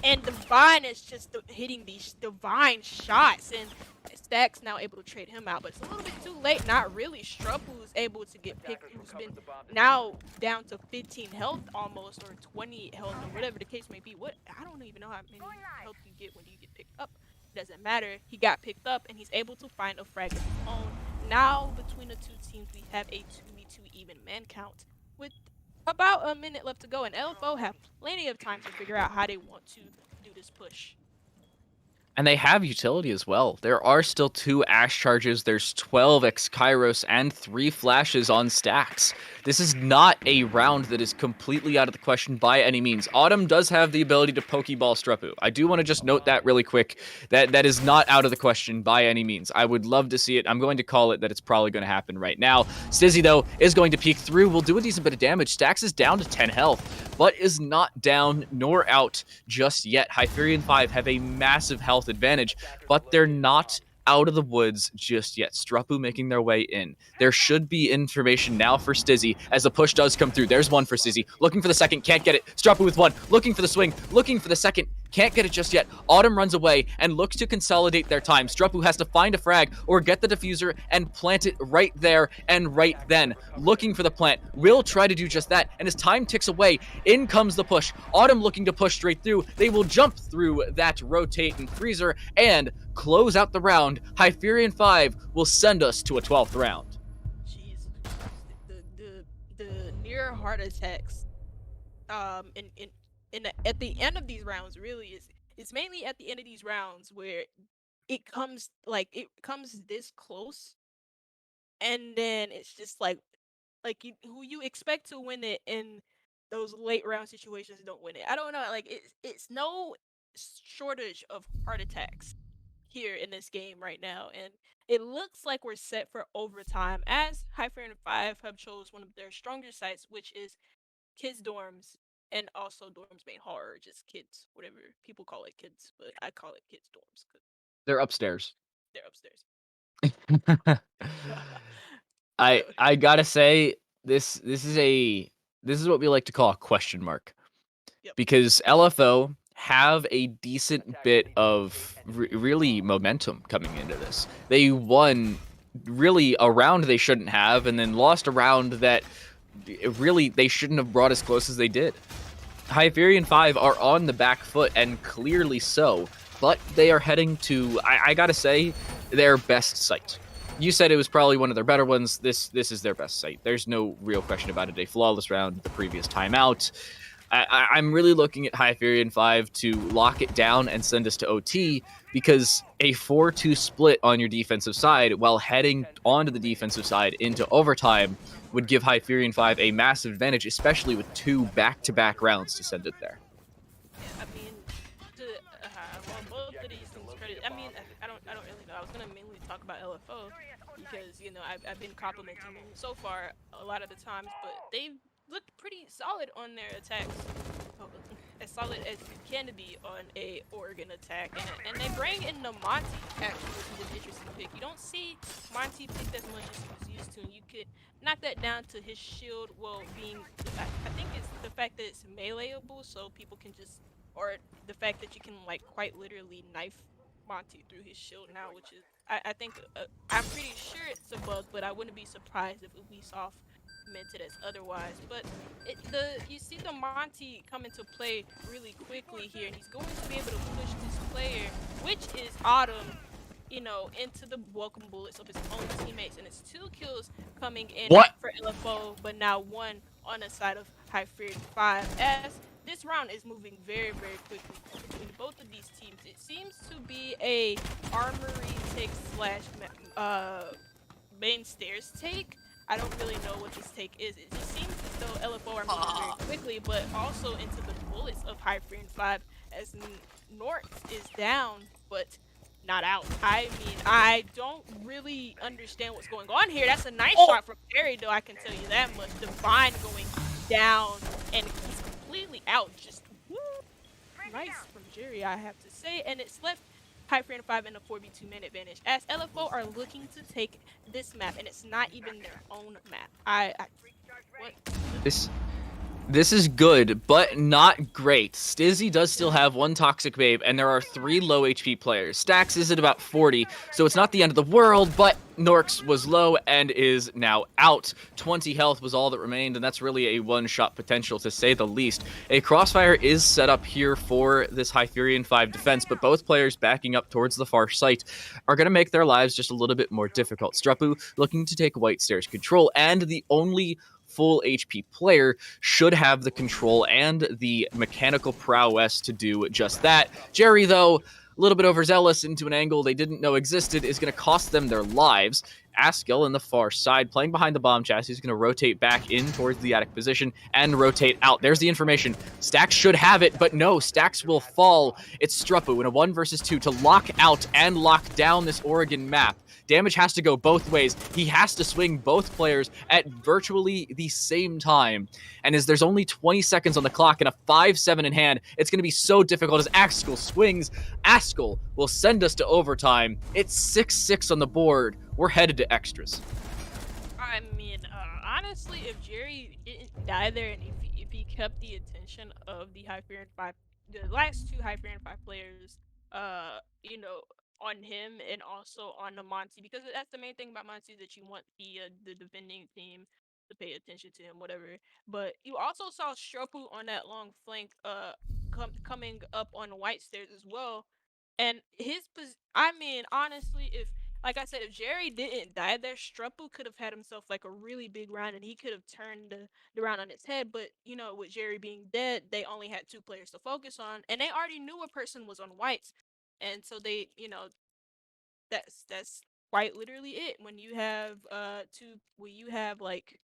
and Divine is just hitting these divine shots, and Stack's now able to trade him out, but it's a little bit too late. Not really. Strupu is able to get picked, who's been now down to 15 health almost, or 20 health, or whatever the case may be. I don't even know how many health you get when you get picked up. It doesn't matter. He got picked up, and he's able to find a frag of his own. Now, between the 2 teams, we have a 2v2 even man count, with about a minute left to go, and LFO have plenty of time to figure out how they want to do this push. And they have utility as well. There are still 2 Ash charges, there's 12 Ex-Kairos, and 3 flashes on stacks. This is not a round that is completely out of the question by any means. Autumn does have the ability to Pokeball Strupu. I do want to just note that really quick. That is not out of the question by any means. I would love to see it. I'm going to call it that it's probably going to happen right now. Stizzy, though, is going to peek through. Will do a decent bit of damage. Stacks is down to 10 health, but is not down nor out just yet. Hyferion5 have a massive health advantage, but they're not out of the woods just yet. Strupu making their way in. There should be information now for Stizzy as the push does come through. There's 1 for Stizzy. Looking for the second, can't get it. Strupu with 1. Looking for the swing. Looking for the second, Can't get it just yet. Autumn runs away and looks to consolidate their time. Struppu has to find a frag or get the diffuser and plant it right there and right then. Looking for the plant. Will try to do just that, and as time ticks away, in comes the push. Autumn looking to push straight through. They will jump through that rotating freezer and close out the round. Hyferion5 will send us to a 12th round. Jeez, the near heart attacks, at the end of these rounds really is. It's mainly at the end of these rounds where it comes this close, and then it's just like who you expect to win it in those late round situations don't win it. I don't know, like it's no shortage of heart attacks here in this game right now, and it looks like we're set for overtime as Hyferion5 have chose one of their stronger sites, which is kids dorms and also dorms main hall, or just kids, whatever people call it, kids, but I call it kids dorms because They're upstairs. they're upstairs. I gotta say this is what we like to call a question mark. Yep. Because LFO have a decent bit of really momentum coming into this. They won really a round they shouldn't have, and then lost a round that really they shouldn't have brought as close as they did. Hyferion5 are on the back foot, and clearly so, but they are heading to, I gotta say, their best site. You said it was probably one of their better ones. This is their best site. There's no real question about it. A flawless round the previous timeout. I'm really looking at Hyferion5 to lock it down and send us to OT, because a 4-2 split on your defensive side while heading onto the defensive side into overtime would give Hyferion5 a massive advantage, especially with 2 back-to-back rounds to send it there. I mean, both of these things credit. I mean, I don't really know. I was gonna mainly talk about LFO because I've been complimenting them so far a lot of the times, but they've looked pretty solid on their attacks, as solid as you can be on a Oregon attack, and they bring in the Monty actually, which is an interesting pick. You don't see Monty picked as much as he was used to, and you could knock that down to his shield, well, being, I think it's the fact that it's meleeable, so people can just, or the fact that you can like quite literally knife Monty through his shield now, which is, I think, I'm pretty sure it's a bug, but I wouldn't be surprised if Ubisoft meant it as otherwise. But you see the Monty come into play really quickly here, and he's going to be able to push this player, which is Autumn, into the welcome bullets of his own teammates, and it's 2 kills coming in for LFO, but now 1 on the side of Hyferion5, as this round is moving very, very quickly between both of these teams. It seems to be a armory take / main stairs take. I don't really know what this take is. It just seems as though LFO are moving very quickly, but also into the bullets of Hyferion5, as Norks is down, but not out. I mean, I don't really understand what's going on here. That's a nice shot from Jerry, though, I can tell you that much. Divine going down, and he's completely out. Just nice from Jerry, I have to say. And it's left Hyferion5 in a 4v2 man advantage, as LFO are looking to take this map, and it's not even their own map. What? This is good, but not great. Stizzy does still have 1 Toxic Babe, and there are 3 low HP players. Stax is at about 40, so it's not the end of the world, but Norks was low and is now out. 20 health was all that remained, and that's really a one-shot potential, to say the least. A crossfire is set up here for this Hyferion5 defense, but both players backing up towards the far site are going to make their lives just a little bit more difficult. Struppu looking to take White Stairs control, and the only full HP player should have the control and the mechanical prowess to do just that. Jerry, though, a little bit overzealous into an angle they didn't know existed, is going to cost them their lives. Askill in the far side, playing behind the bomb chassis, is going to rotate back in towards the attic position and rotate out. There's the information. Stax should have it, but no, Stax will fall. It's Struppu in a 1 versus 2 to lock out and lock down this Oregon map. Damage has to go both ways. He has to swing both players at virtually the same time. And as there's only 20 seconds on the clock and a 5-7 in hand, it's going to be so difficult as Askill swings. Askill will send us to overtime. It's 6-6 on the board. We're headed to extras. I mean, honestly, if Jerry didn't die there, and if he kept the attention of the Hyferion5 the last two Hyferion5 players, you know, on him and also on the Monty, because that's the main thing about Monty, is that you want the defending team to pay attention to him, whatever. But you also saw Stropu on that long flank, coming up on White Stairs as well, and I mean, honestly, if like I said, if Jerry didn't die there, Struppel could have had himself like a really big round, and he could have turned the round on its head. But you know, with Jerry being dead, they only had two players to focus on, and they already knew a person was on whites, and so they, you know, that's quite literally it. When you have when you have like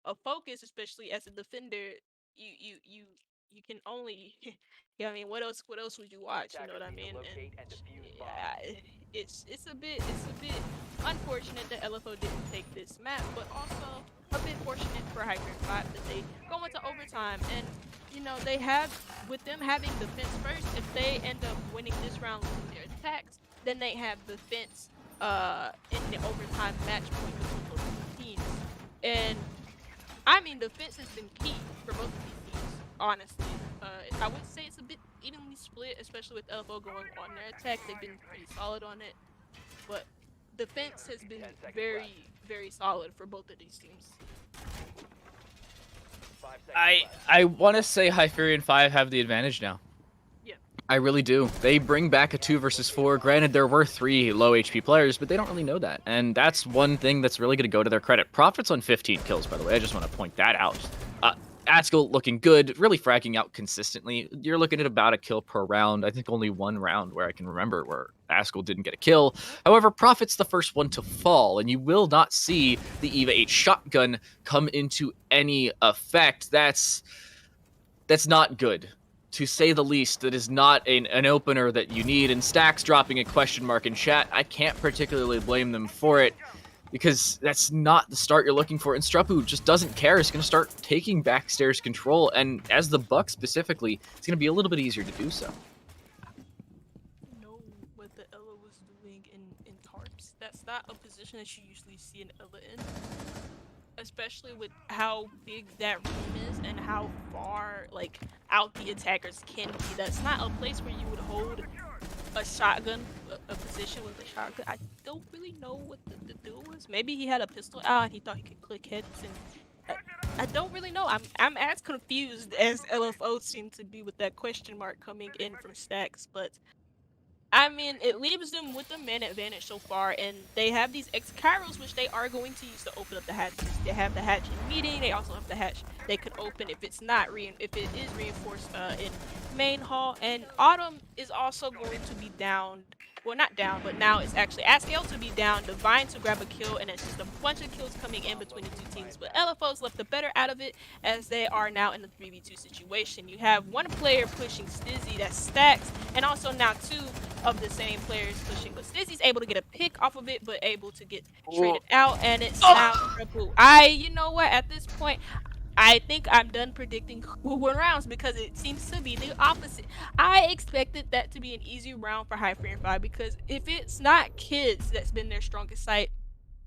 a focus, especially as a defender, you can only yeah, I mean, what else would you watch? You know Attackers what I need to mean? And locate and defuse bombs. yeah, it's a bit unfortunate that LFO didn't take this map, but also a bit fortunate for Hyferion5 that they go into overtime, and you know, they have, with them having defense first, if they end up winning this round losing their attacks, then they have defense in the overtime match point between both of the teams. And I mean, defense has been key for both of these teams, honestly. I would say it's a bit evenly split, especially with LFO going on their attack. They've been pretty solid on it, but defense has been 10 seconds left. very, very solid for both of these teams. 5 seconds I left. I want to say Hyferion5 have the advantage now. Yeah. I really do. They bring back a 2 versus 4. Granted, there were 3 low HP players, but they don't really know that. And that's one thing that's really going to go to their credit. Profits on 15 kills, by the way. I just want to point that out. Askell looking good, really fragging out consistently. You're looking at about a kill per round. I think only one round where I can remember where Askell didn't get a kill. However, Profit's the first one to fall, and you will not see the EVA 8 shotgun come into any effect. That's not good, to say the least. That is not an opener that you need. And Stacks dropping a question mark in chat, I can't particularly blame them for it, because that's not the start you're looking for. And Strupu just doesn't care. He's going to start taking backstairs control, and as the Buck specifically, it's going to be a little bit easier to do so. Know what the Ella was doing in tarps. That's not a position that you usually see an Ella in, especially with how big that room is and how far like out the attackers can be. That's not a place where you would hold a shotgun, a position with a shotgun. I don't really know what the deal was. Maybe he had a pistol out and he thought he could click heads, and I don't really know. I'm as confused as LFO seemed to be with that question mark coming in from Stacks, but I mean, it leaves them with the man advantage so far, and they have these X-Kairos, which they are going to use to open up the hatches. They have the hatch in meeting. They also have the hatch they could open if it's not if it is reinforced in main hall. And Autumn is also going to be downed. Well, not down, but now it's actually Askell to be down, Divine to grab a kill, and it's just a bunch of kills coming in between the two teams. But LFO's left the better out of it, as they are now in the 3v2 situation. You have one player pushing Stizzy, that's Stacks, and also now 2 of the same players pushing. But Stizzy's able to get a pick off of it, but able to get traded out, and it's now triple. You know what, at this point, I think I'm done predicting who won rounds, because it seems to be the opposite. I expected that to be an easy round for Hyferion5, because if it's not kids that's been their strongest site,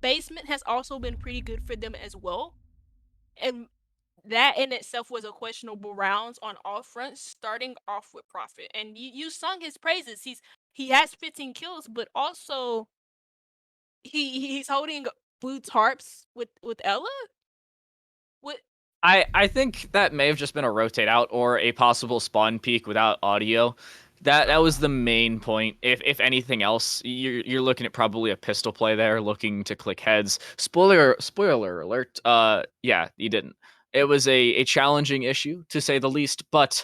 basement has also been pretty good for them as well. And that in itself was a questionable rounds on all fronts, starting off with Profit. And you sung his praises. He has 15 kills, but also he's holding blue tarps with Ella. What? I think that may have just been a rotate out or a possible spawn peek without audio. That was the main point. If anything else, you're looking at probably a pistol play there, looking to click heads. Spoiler alert. Yeah, you didn't. It was a challenging issue, to say the least, but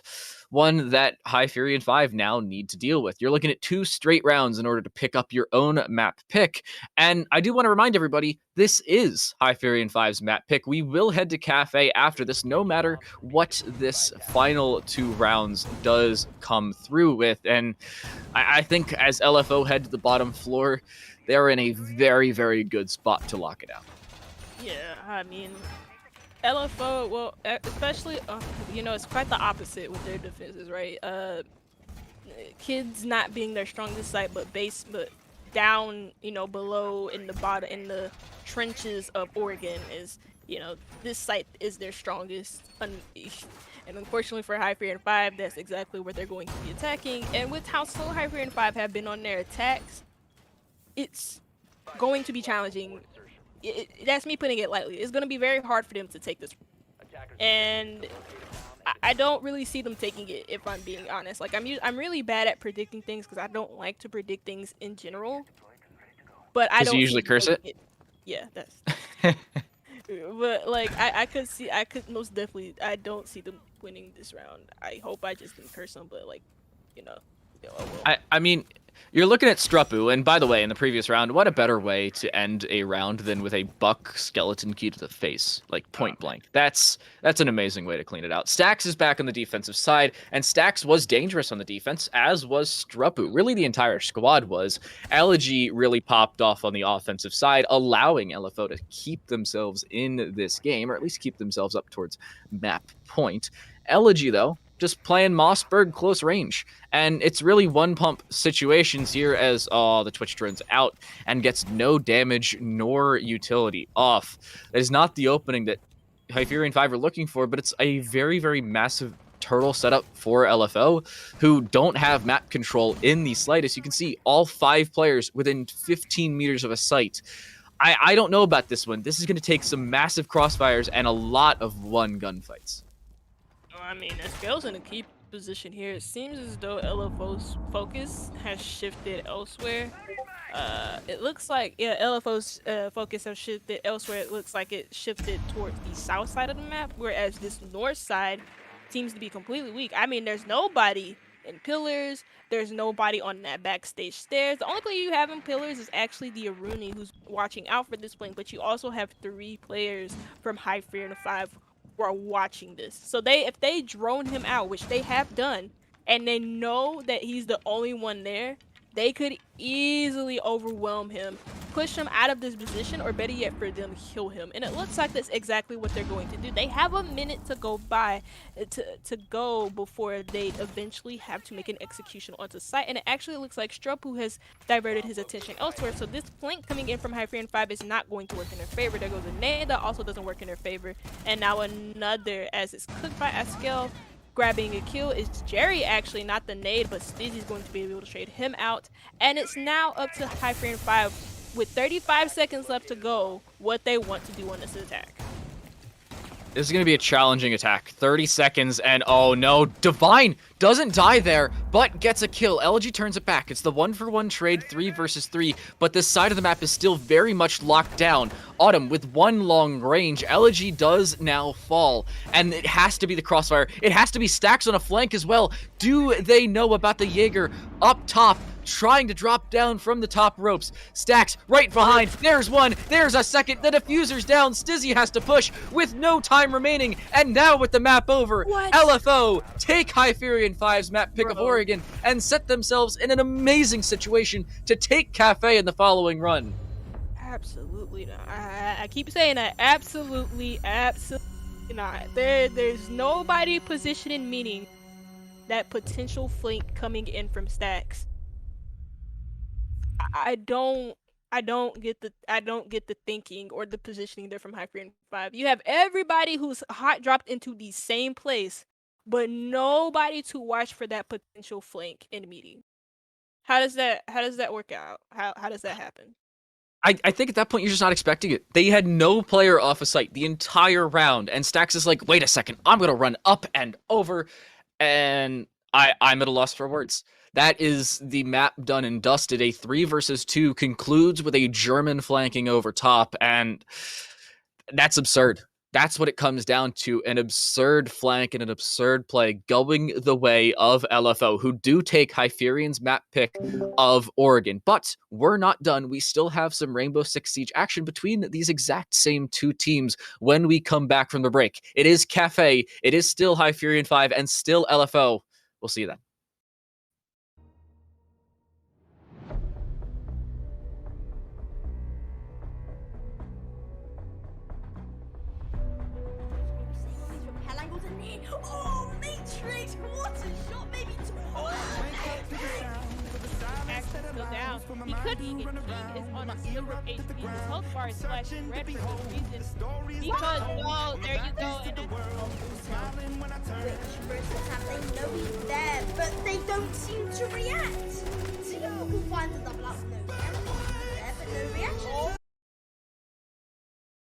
one that Hyferion5 now need to deal with. You're looking at 2 straight rounds in order to pick up your own map pick. And I do want to remind everybody, this is Hyferion5's map pick. We will head to Cafe after this, no matter what this final 2 rounds does come through with. And I think as LFO head to the bottom floor, they're in a very, very good spot to lock it out. Yeah, I mean, LFO, well, especially, you know, it's quite the opposite with their defenses, right? Kids not being their strongest site, but down, you know, below in the bottom, in the trenches of Oregon is, you know, this site is their strongest. And And unfortunately for Hyferion5, that's exactly what they're going to be attacking. And with how slow Hyferion5 have been on their attacks, it's going to be challenging. That's me putting it lightly. It's going to be very hard for them to take this. And I don't really see them taking it, if I'm being honest. Like, I'm really bad at predicting things because I don't like to predict things in general. But I don't you usually curse it? Yeah, that's but like I could most definitely, I don't see them winning this round. I hope I just didn't curse them, but like, you know, oh well. I mean, you're looking at Strupu, and by the way, in the previous round, what a better way to end a round than with a buck skeleton key to the face, like point blank. That's an amazing way to clean it out. Stax is back on the defensive side, and Stax was dangerous on the defense, as was Strupu. Really, the entire squad was. Elegy really popped off on the offensive side, allowing LFO to keep themselves in this game, or at least keep themselves up towards map point. Elegy, though, just playing Mossberg close range. And it's really one pump situations here as the Twitch drone's out and gets no damage nor utility off. That is not the opening that Hyferion5 are looking for, but it's a very, very massive turtle setup for LFO, who don't have map control in the slightest. You can see all 5 players within 15 meters of a site. I don't know about this one. This is going to take some massive crossfires and a lot of one gunfights. I mean, Escale's in a key position here. It seems as though LFO's focus has shifted elsewhere. It looks like, yeah, LFO's focus has shifted elsewhere. It looks like it shifted towards the south side of the map, whereas this north side seems to be completely weak. I mean, there's nobody in pillars. There's nobody on that backstage stairs. The only player you have in pillars is actually the Aruni, who's watching out for this point, but you also have 3 players from Hyferion5 who are watching this. So if they drone him out, which they have done, and they know that he's the only one there, they could easily overwhelm him, push him out of this position, or better yet, for them kill him. And it looks like that's exactly what they're going to do. They have a minute to go by to go before they eventually have to make an execution onto site. And it actually looks like Strupu has diverted his attention elsewhere. So this flank coming in from Hyferion5 is not going to work in their favor. There goes a nade that also doesn't work in their favor. And now another, as it's cooked by Askel. Grabbing a kill is Jerry, actually, not the nade, but Stizzy's going to be able to trade him out. And it's now up to Hyferion5 with 35 seconds left to go, what they want to do on this attack. This is going to be a challenging attack. 30 seconds, and oh no, Divine doesn't die there, but gets a kill. LG turns it back. It's the 1-for-1 trade, 3 versus 3, but this side of the map is still very much locked down. Autumn, with 1 long range, LG does now fall, and it has to be the crossfire. It has to be Stacks on a flank as well. Do they know about the Jaeger up top? Trying to drop down from the top ropes. Stacks right behind. There's one. There's a second. The diffuser's down. Stizzy has to push with no time remaining. And now with the map over, LFO take Hyferion5's map pick of Oregon and set themselves in an amazing situation to take Cafe in the following run. Absolutely not. I keep saying that. Absolutely not. There's nobody positioning, meaning that potential flank coming in from Stacks. I don't get the thinking or the positioning there from Hyferion5. You have everybody who's hot dropped into the same place, but nobody to watch for that potential flank in meeting. How does that work out? How does that happen? I think at that point you're just not expecting it. They had no player off a site the entire round, and Stacks is like, wait a second, I'm gonna run up and over, and I'm at a loss for words. That is the map done and dusted. A 3 versus 2 concludes with a German flanking over top, and that's absurd. That's what it comes down to, an absurd flank and an absurd play going the way of LFO, who do take Hyferion's map pick of Oregon. But we're not done. We still have some Rainbow Six Siege action between these exact same 2 teams when we come back from the break. It is Cafe, it is still Hyferion5, and still LFO. We'll see you then. Oh, Matrix! What a shot, maybe two. Down. He could being a king is on a sliver of HP. His health bar is flashing red for no reason. Because, oh, there you go. And then, Which versus have they know he's there, but they don't seem to react. So